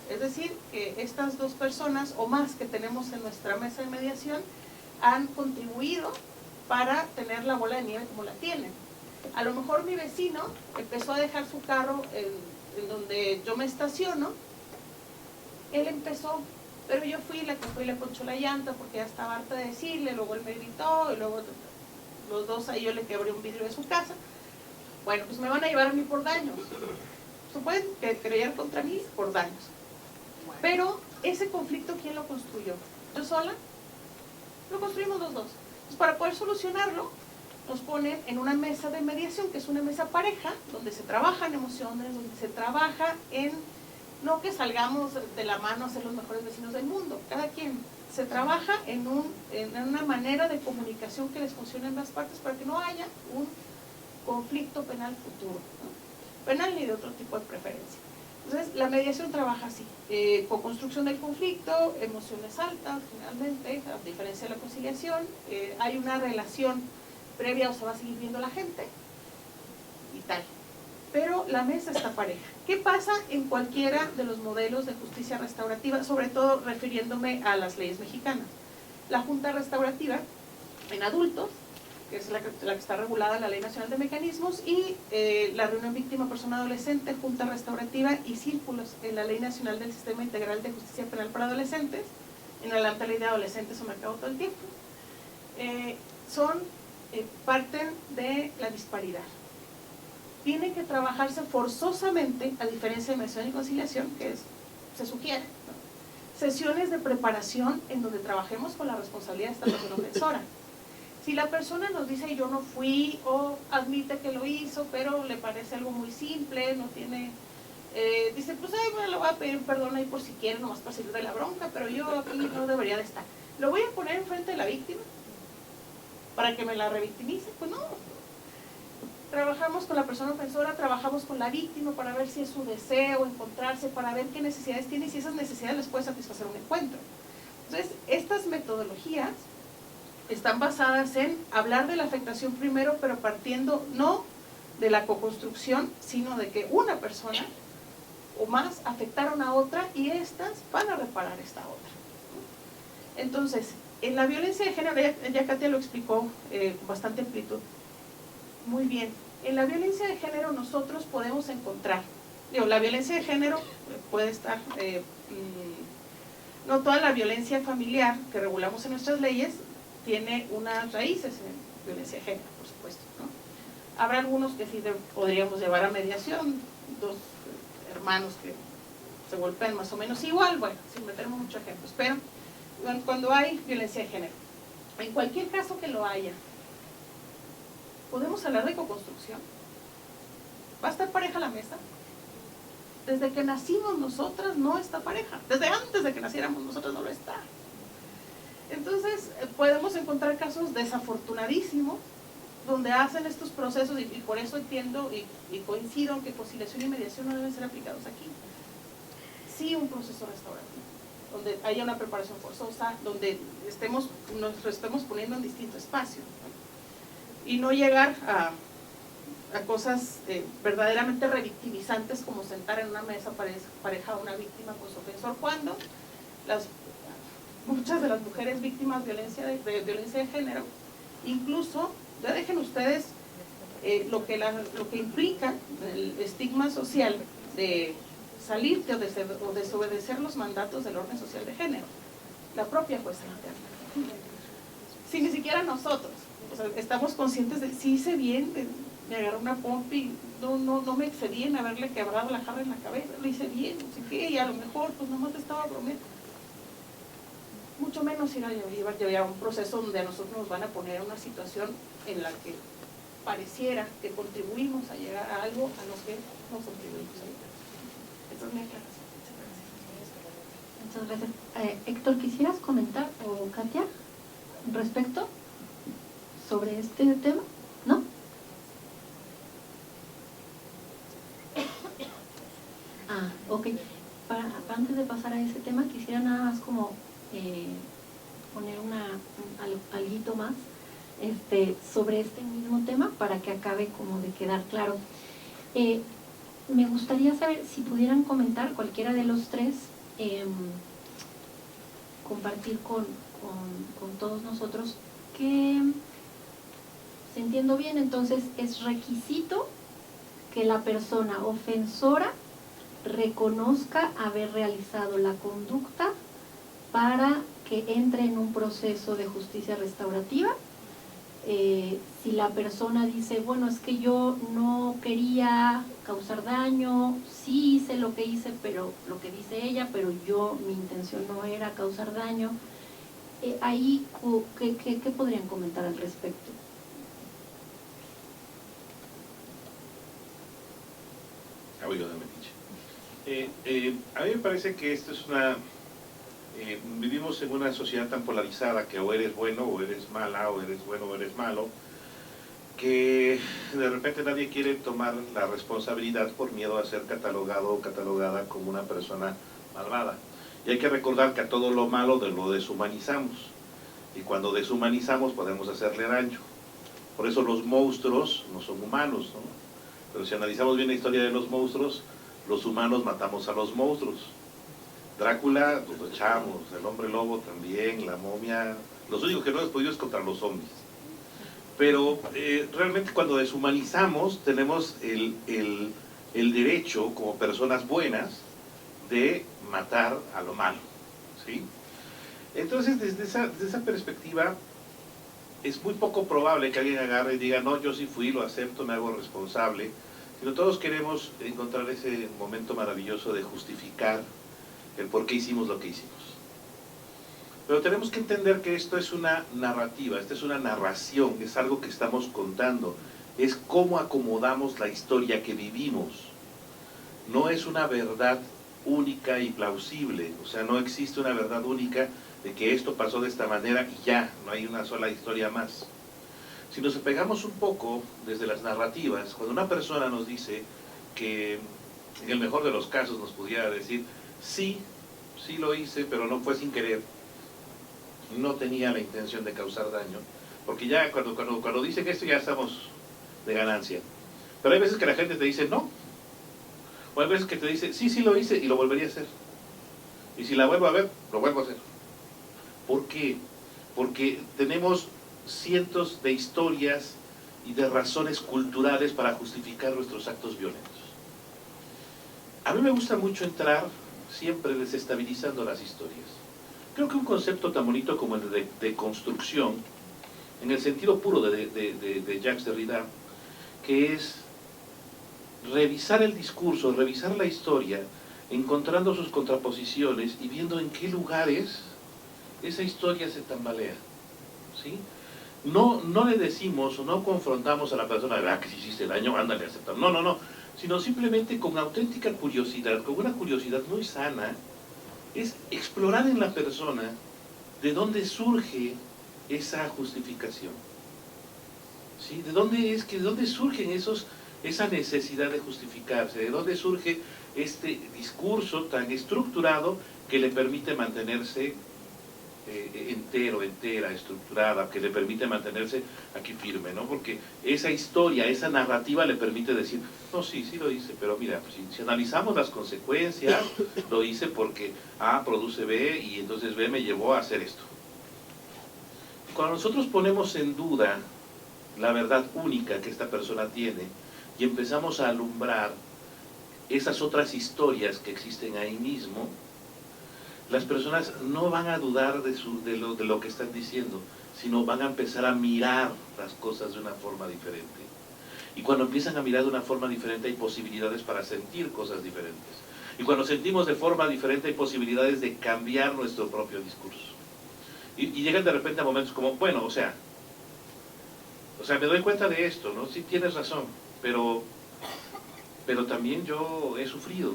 es decir, que estas dos personas o más que tenemos en nuestra mesa de mediación han contribuido para tener la bola de nieve como la tienen. A lo mejor mi vecino empezó a dejar su carro en donde yo me estaciono, él empezó, pero yo fui la que fui y le ponchó la llanta porque ya estaba harta de decirle, luego él me gritó, y luego los dos ahí yo le quebré un vidrio de su casa. Bueno, pues me van a llevar a mí por daños. Se pueden querellar contra mí por daños. Pero ese conflicto, ¿quién lo construyó? ¿Yo sola? Lo construimos los dos. Entonces, para poder solucionarlo, nos ponen en una mesa de mediación, que es una mesa pareja, donde se trabajan emociones, donde se trabaja en, no que salgamos de la mano a ser los mejores vecinos del mundo, cada quien se trabaja en una manera de comunicación que les funcione en ambas partes para que no haya un conflicto penal futuro, ¿no? Penal ni de otro tipo de preferencia. Entonces, la mediación trabaja así, con construcción del conflicto, emociones altas, generalmente, a diferencia de la conciliación, hay una relación previa o se va a seguir viendo la gente y tal. Pero la mesa está pareja. ¿Qué pasa en cualquiera de los modelos de justicia restaurativa? Sobre todo refiriéndome a las leyes mexicanas. La junta restaurativa en adultos que es la que está regulada en la Ley Nacional de Mecanismos, y la reunión víctima-persona-adolescente, junta restaurativa y círculos en la Ley Nacional del Sistema Integral de Justicia Penal para Adolescentes, en la alta ley de adolescentes o mercado todo el tiempo. Parten de la disparidad. Tiene que trabajarse forzosamente, a diferencia de mediación y conciliación, que se sugiere, ¿no? Sesiones de preparación en donde trabajemos con la responsabilidad de esta persona ofensora. Si la persona nos dice yo no fui, o admite que lo hizo, pero le parece algo muy simple, no tiene, dice pues ay, bueno, le voy a pedir perdón ahí por si quiere, nomás para salir de la bronca, pero yo aquí no debería de estar. ¿Lo voy a poner enfrente de la víctima para que me la revictimice? Pues no. Trabajamos con la persona ofensora, trabajamos con la víctima para ver si es su deseo encontrarse, para ver qué necesidades tiene y si esas necesidades les puede satisfacer un encuentro. Entonces, estas metodologías están basadas en hablar de la afectación primero, pero partiendo no de la coconstrucción, sino de que una persona o más afectaron a otra y estas van a reparar esta otra. Entonces, en la violencia de género, ya Katia lo explicó con bastante amplitud, muy bien. En la violencia de género nosotros podemos encontrar, la violencia de género puede estar, no toda la violencia familiar que regulamos en nuestras leyes tiene unas raíces en violencia de género, por supuesto, ¿no? Habrá algunos que sí podríamos llevar a mediación, dos hermanos que se golpean más o menos igual, bueno, sin meternos muchos ejemplos, pero cuando hay violencia de género, en cualquier caso que lo haya, ¿podemos hablar de coconstrucción? ¿Va a estar pareja la mesa? Desde que nacimos nosotras no está pareja, desde antes de que naciéramos nosotras no lo está. Entonces podemos encontrar casos desafortunadísimos donde hacen estos procesos y por eso entiendo y coincido en que conciliación y mediación no deben ser aplicados aquí. Sí, un proceso restaurativo, donde haya una preparación forzosa, donde nos lo estemos poniendo en distinto espacio, ¿no? Y no llegar a cosas verdaderamente revictimizantes como sentar en una mesa pareja a una víctima con su ofensor, cuando muchas de las mujeres víctimas de violencia de género, incluso, ya dejen ustedes lo que implica el estigma social de salirte o desobedecer los mandatos del orden social de género, la propia jueza interna. Si ni siquiera nosotros, o sea, estamos conscientes de si hice bien, me agarré una pompa y no me excedí en haberle quebrado la jarra en la cabeza, lo hice bien, no sé qué, y a lo mejor pues nomás te estaba bromeando. Mucho menos ir a llevar un proceso donde a nosotros nos van a poner en una situación en la que pareciera que contribuimos a llegar a algo a lo que no contribuimos a llegar. Esa es mi aclaración. Muchas gracias. Héctor, ¿quisieras comentar, o Katia, respecto sobre este tema? ¿No? Ok. Antes de pasar a ese tema, quisiera nada más como poner alguito más sobre este mismo tema para que acabe como de quedar claro. Me gustaría saber si pudieran comentar cualquiera de los tres, compartir con todos nosotros que, si entiendo bien, entonces es requisito que la persona ofensora reconozca haber realizado la conducta para que entre en un proceso de justicia restaurativa. Si la persona dice, bueno, es que yo no quería causar daño, sí hice lo que hice, pero lo que dice ella, pero mi intención no era causar daño, ahí, ¿qué podrían comentar al respecto? A mí me parece que esto es vivimos en una sociedad tan polarizada que o eres bueno o eres mala, o eres bueno o eres malo, que de repente nadie quiere tomar la responsabilidad por miedo a ser catalogado o catalogada como una persona malvada. Y hay que recordar que a todo lo malo lo deshumanizamos, y cuando deshumanizamos podemos hacerle daño. Por eso los monstruos no son humanos, ¿no? Pero si analizamos bien la historia de los monstruos, los humanos matamos a los monstruos. Drácula lo echamos, el hombre lobo también, la momia. Los únicos que no hemos podido es contra los zombies. Pero realmente cuando deshumanizamos tenemos el derecho como personas buenas de matar a lo malo, ¿sí? Entonces desde esa perspectiva es muy poco probable que alguien agarre y diga no, yo sí fui, lo acepto, me hago responsable, sino todos queremos encontrar ese momento maravilloso de justificar el por qué hicimos lo que hicimos. Pero tenemos que entender que esto es una narrativa, esta es una narración, es algo que estamos contando, es cómo acomodamos la historia que vivimos. No es una verdad única y plausible, o sea, no existe una verdad única de que esto pasó de esta manera y ya, no hay una sola historia más. Si nos pegamos un poco desde las narrativas, cuando una persona nos dice que, en el mejor de los casos nos pudiera decir, sí lo hice, pero no fue sin querer, no tenía la intención de causar daño, porque ya cuando dicen esto ya estamos de ganancia. Pero hay veces que la gente te dice no, o hay veces que te dice sí lo hice y lo volvería a hacer, y si la vuelvo a ver, lo vuelvo a hacer. ¿Por qué? Porque tenemos cientos de historias y de razones culturales para justificar nuestros actos violentos. A mí me gusta mucho entrar siempre desestabilizando las historias. Creo que un concepto tan bonito como el de construcción, en el sentido puro de Jacques Derrida, que es revisar el discurso, revisar la historia, encontrando sus contraposiciones y viendo en qué lugares esa historia se tambalea, ¿sí? No le decimos o no confrontamos a la persona, que si hiciste daño, ándale, acepta. No, sino simplemente con auténtica curiosidad, con una curiosidad muy sana, es explorar en la persona de dónde surge esa justificación, ¿sí? ¿De dónde surgen esa necesidad de justificarse? ¿De dónde surge este discurso tan estructurado que le permite mantenerse entera, estructurada, que le permite mantenerse aquí firme, ¿no? Porque esa historia, esa narrativa le permite decir, no, sí lo hice, pero mira, pues, si analizamos las consecuencias, lo hice porque A produce B y entonces B me llevó a hacer esto. Cuando nosotros ponemos en duda la verdad única que esta persona tiene y empezamos a alumbrar esas otras historias que existen ahí mismo, las personas no van a dudar de lo que están diciendo, sino van a empezar a mirar las cosas de una forma diferente. Y cuando empiezan a mirar de una forma diferente hay posibilidades para sentir cosas diferentes. Y cuando sentimos de forma diferente hay posibilidades de cambiar nuestro propio discurso. Y llegan de repente a momentos como, bueno, o sea, me doy cuenta de esto, ¿no? Sí tienes razón, pero también yo he sufrido.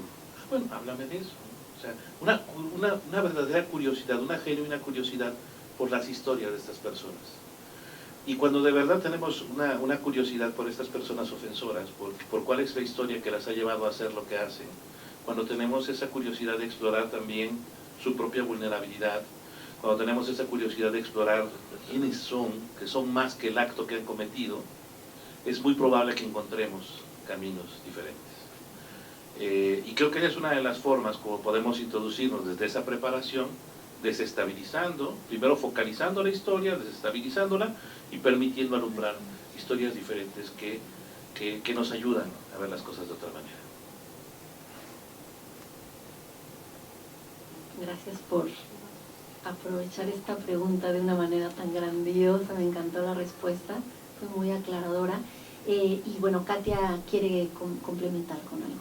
Bueno, háblame de eso. O sea, una verdadera curiosidad, una genuina curiosidad por las historias de estas personas. Y cuando de verdad tenemos una curiosidad por estas personas ofensoras, por cuál es la historia que las ha llevado a hacer lo que hacen, cuando tenemos esa curiosidad de explorar también su propia vulnerabilidad, cuando tenemos esa curiosidad de explorar quiénes son, que son más que el acto que han cometido, es muy probable que encontremos caminos diferentes. Y creo que esa es una de las formas como podemos introducirnos desde esa preparación, desestabilizando, primero focalizando la historia, desestabilizándola y permitiendo alumbrar historias diferentes que nos ayudan a ver las cosas de otra manera. Gracias por aprovechar esta pregunta de una manera tan grandiosa, me encantó la respuesta, fue muy aclaradora. Y bueno, Katia quiere complementar con algo.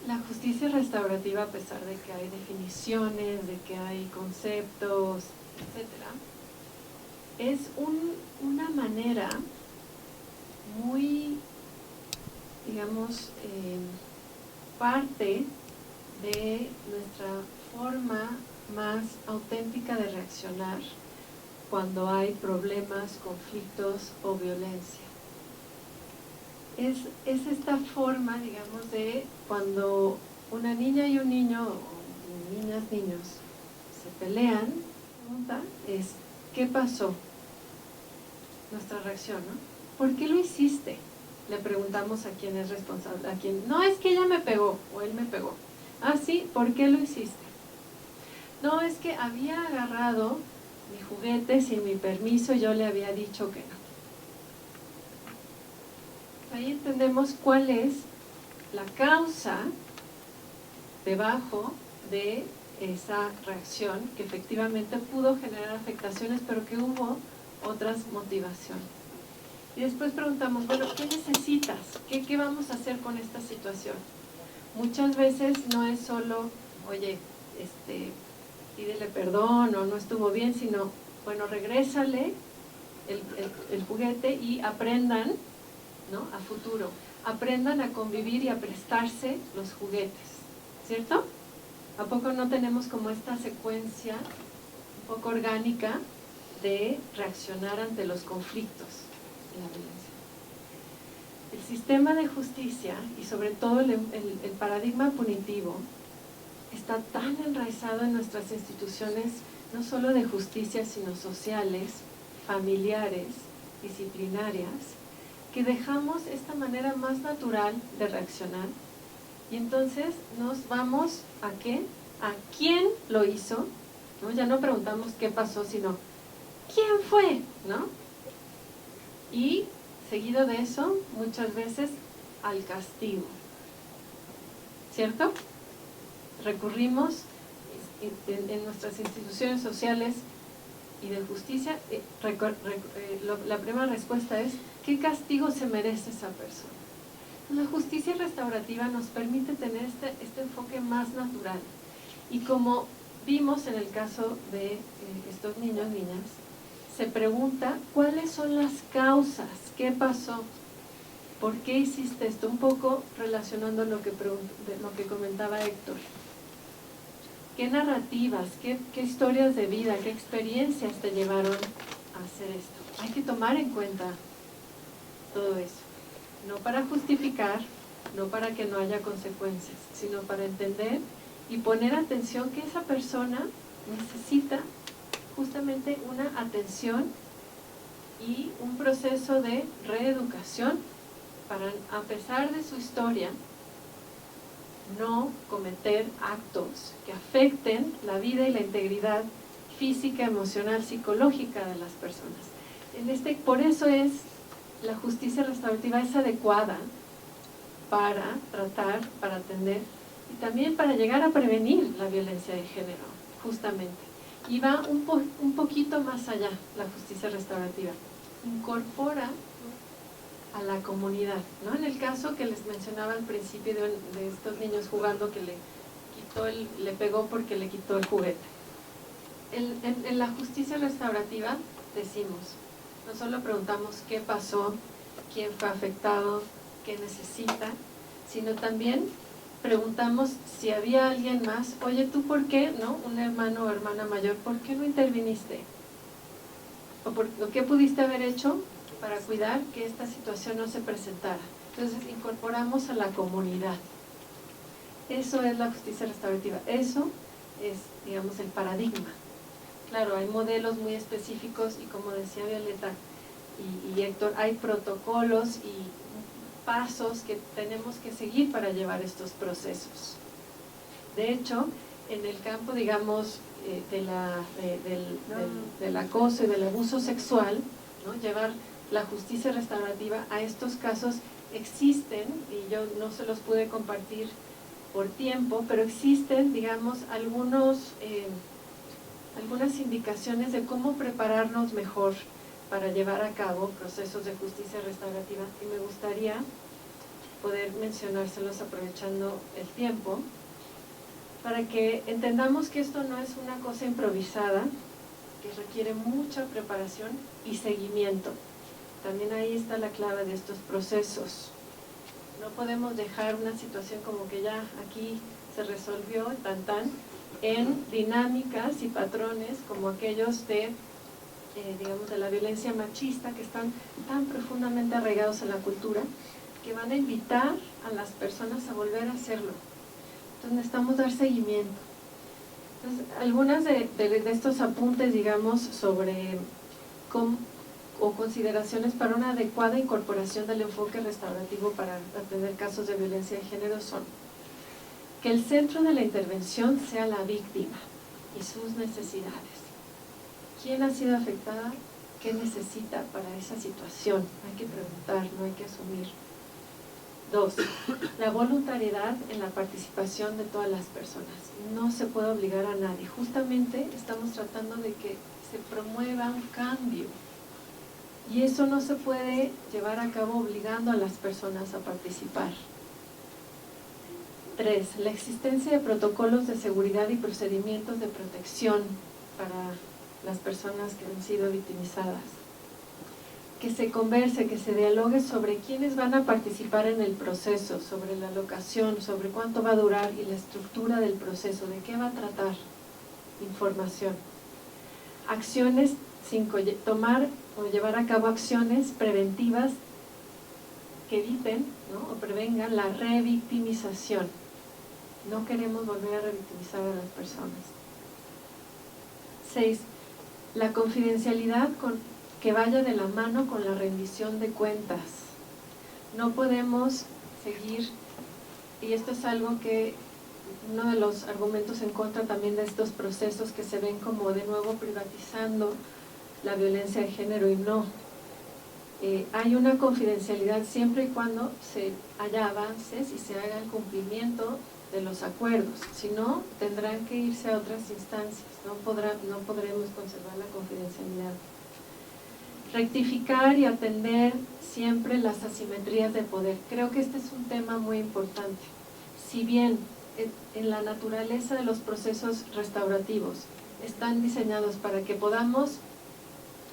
La justicia restaurativa, a pesar de que hay definiciones, de que hay conceptos, etc., es una manera muy, digamos, parte de nuestra forma más auténtica de reaccionar cuando hay problemas, conflictos o violencia. Es esta forma, digamos, de cuando una niña y un niño, o niñas, niños, se pelean, la pregunta es, ¿qué pasó? Nuestra reacción, ¿no? ¿Por qué lo hiciste? Le preguntamos a quién es responsable, no, es que ella me pegó, o él me pegó. Ah, sí, ¿por qué lo hiciste? No, es que había agarrado mi juguete sin mi permiso, yo le había dicho que no. Ahí entendemos cuál es la causa debajo de esa reacción que efectivamente pudo generar afectaciones, pero que hubo otras motivaciones. Y después preguntamos, bueno, ¿qué necesitas? ¿Qué vamos a hacer con esta situación? Muchas veces no es solo, oye, pídele perdón o no estuvo bien, sino, bueno, regrésale el juguete y aprendan, ¿no?, a futuro. Aprendan a convivir y a prestarse los juguetes, ¿cierto? ¿A poco no tenemos como esta secuencia un poco orgánica de reaccionar ante los conflictos y la violencia? El sistema de justicia y sobre todo el paradigma punitivo está tan enraizado en nuestras instituciones, no solo de justicia, sino sociales, familiares, disciplinarias, que dejamos esta manera más natural de reaccionar y entonces nos vamos ¿a qué? ¿A quién lo hizo? ¿No? Ya no preguntamos qué pasó, sino ¿quién fue? ¿No? Y seguido de eso, muchas veces al castigo, ¿cierto? Recurrimos en nuestras instituciones sociales y de justicia, la primera respuesta es ¿qué castigo se merece esa persona? La justicia restaurativa nos permite tener este enfoque más natural y como vimos en el caso de estos niños, niñas, se pregunta cuáles son las causas, qué pasó, por qué hiciste esto, un poco relacionando lo que comentaba Héctor. ¿Qué narrativas, qué historias de vida, qué experiencias te llevaron a hacer esto? Hay que tomar en cuenta todo eso, no para justificar, no para que no haya consecuencias, sino para entender y poner atención que esa persona necesita justamente una atención y un proceso de reeducación para, a pesar de su historia, no cometer actos que afecten la vida y la integridad física, emocional, psicológica de las personas. Por eso es la justicia restaurativa es adecuada para tratar, para atender y también para llegar a prevenir la violencia de género, justamente. Y va un poquito más allá la justicia restaurativa. Incorpora a la comunidad, ¿no? En el caso que les mencionaba al principio de estos niños jugando que le pegó porque le quitó el juguete. En la justicia restaurativa decimos, no solo preguntamos qué pasó, quién fue afectado, qué necesita, sino también preguntamos si había alguien más, oye, ¿tú por qué, no? Un hermano o hermana mayor, ¿por qué no interviniste? ¿O qué pudiste haber hecho para cuidar que esta situación no se presentara? Entonces incorporamos a la comunidad. Eso es la justicia restaurativa, eso es, digamos, el paradigma. Claro, hay modelos muy específicos y como decía Violeta y Héctor, hay protocolos y pasos que tenemos que seguir para llevar estos procesos. De hecho, en el campo, digamos, del acoso y del abuso sexual, ¿no? Llevar la justicia restaurativa a estos casos existen, y yo no se los pude compartir por tiempo, pero existen, digamos, algunas indicaciones de cómo prepararnos mejor para llevar a cabo procesos de justicia restaurativa, y me gustaría poder mencionárselos aprovechando el tiempo, para que entendamos que esto no es una cosa improvisada, que requiere mucha preparación y seguimiento. También ahí está la clave de estos procesos. No podemos dejar una situación como que ya aquí se resolvió, en dinámicas y patrones como aquellos digamos, de la violencia machista, que están tan profundamente arraigados en la cultura, que van a invitar a las personas a volver a hacerlo. Entonces necesitamos dar seguimiento. Entonces, algunas de estos apuntes, digamos, sobre o consideraciones para una adecuada incorporación del enfoque restaurativo para atender casos de violencia de género son que el centro de la intervención sea la víctima. y sus necesidades. ¿Quién ha sido afectada? ¿Qué necesita para esa situación? Hay que preguntar, no hay que asumir. 2. La voluntariedad en la participación de todas las personas. No se puede obligar a nadie. Justamente estamos tratando de que se promueva un cambio. Y eso no se puede llevar a cabo obligando a las personas a participar. 3. La existencia de protocolos de seguridad y procedimientos de protección para las personas que han sido victimizadas. Que se converse, que se dialogue sobre quiénes van a participar en el proceso, sobre la locación, sobre cuánto va a durar y la estructura del proceso, de qué va a tratar. Información. Acciones sin tomar o llevar a cabo acciones preventivas que eviten, ¿no?, o prevengan la revictimización. No queremos volver a revictimizar a las personas. 6. La confidencialidad que vaya de la mano con la rendición de cuentas. No podemos seguir, y esto es algo que uno de los argumentos en contra también de estos procesos que se ven como de nuevo privatizando la violencia de género, y no. Hay una confidencialidad siempre y cuando haya avances y se haga el cumplimiento de los acuerdos. Si no, tendrán que irse a otras instancias, no podremos conservar la confidencialidad. Rectificar y atender siempre las asimetrías de poder. Creo que este es un tema muy importante. Si bien en la naturaleza de los procesos restaurativos están diseñados para que podamos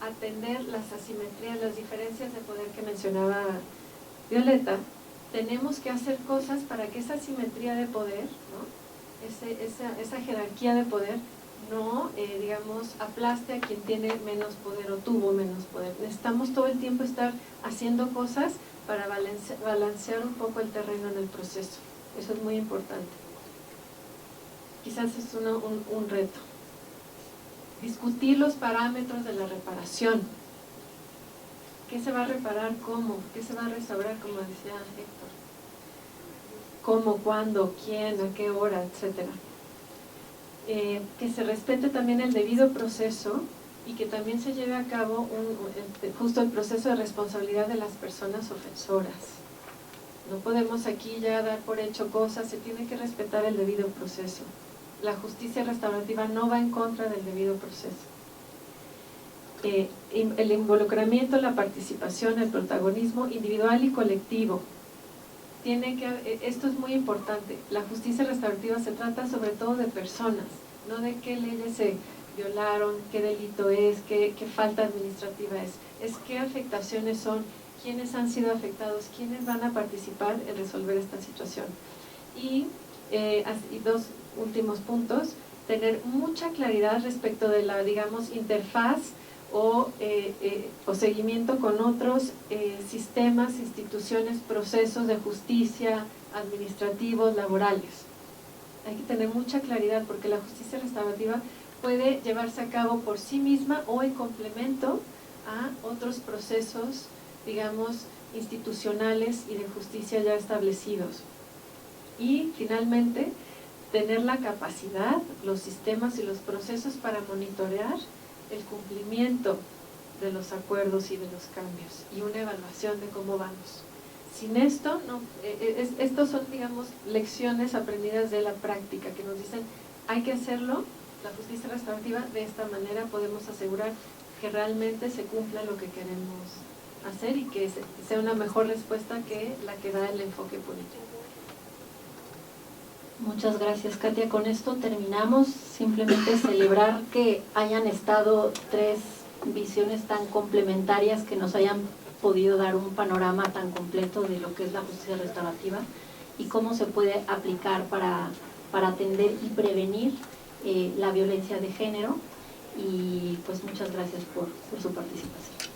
atender las asimetrías, las diferencias de poder que mencionaba Violeta, tenemos que hacer cosas para que esa asimetría de poder, ¿no?, esa jerarquía de poder no, aplaste a quien tiene menos poder o tuvo menos poder. Necesitamos todo el tiempo estar haciendo cosas para balancear un poco el terreno en el proceso. Eso es muy importante. Quizás es un reto. Discutir los parámetros de la reparación. ¿Qué se va a reparar? ¿Cómo? ¿Qué se va a restaurar? Como decía Héctor. ¿Cómo? ¿Cuándo? ¿Quién? ¿A qué hora? Etcétera. Que se respete también el debido proceso y que también se lleve a cabo justo el proceso de responsabilidad de las personas ofensoras. No podemos aquí ya dar por hecho cosas, se tiene que respetar el debido proceso. La justicia restaurativa no va en contra del debido proceso. El involucramiento, la participación, el protagonismo individual y colectivo. Esto es muy importante. La justicia restaurativa se trata sobre todo de personas, no de qué leyes se violaron, qué delito es, qué falta administrativa es qué afectaciones son, quiénes han sido afectados, quiénes van a participar en resolver esta situación. Y 2 últimos puntos: tener mucha claridad respecto de la, interfaz o seguimiento con otros sistemas, instituciones, procesos de justicia, administrativos, laborales. Hay que tener mucha claridad porque la justicia restaurativa puede llevarse a cabo por sí misma o en complemento a otros procesos, institucionales y de justicia ya establecidos. Y finalmente, tener la capacidad, los sistemas y los procesos para monitorear el cumplimiento de los acuerdos y de los cambios y una evaluación de cómo vamos. Sin esto, estos son, lecciones aprendidas de la práctica que nos dicen, hay que hacerlo, la justicia restaurativa, de esta manera podemos asegurar que realmente se cumpla lo que queremos hacer y que sea una mejor respuesta que la que da el enfoque político. Muchas gracias, Katia. Con esto terminamos. Simplemente celebrar que hayan estado 3 visiones tan complementarias que nos hayan podido dar un panorama tan completo de lo que es la justicia restaurativa y cómo se puede aplicar para atender y prevenir la violencia de género. Y pues muchas gracias por su participación.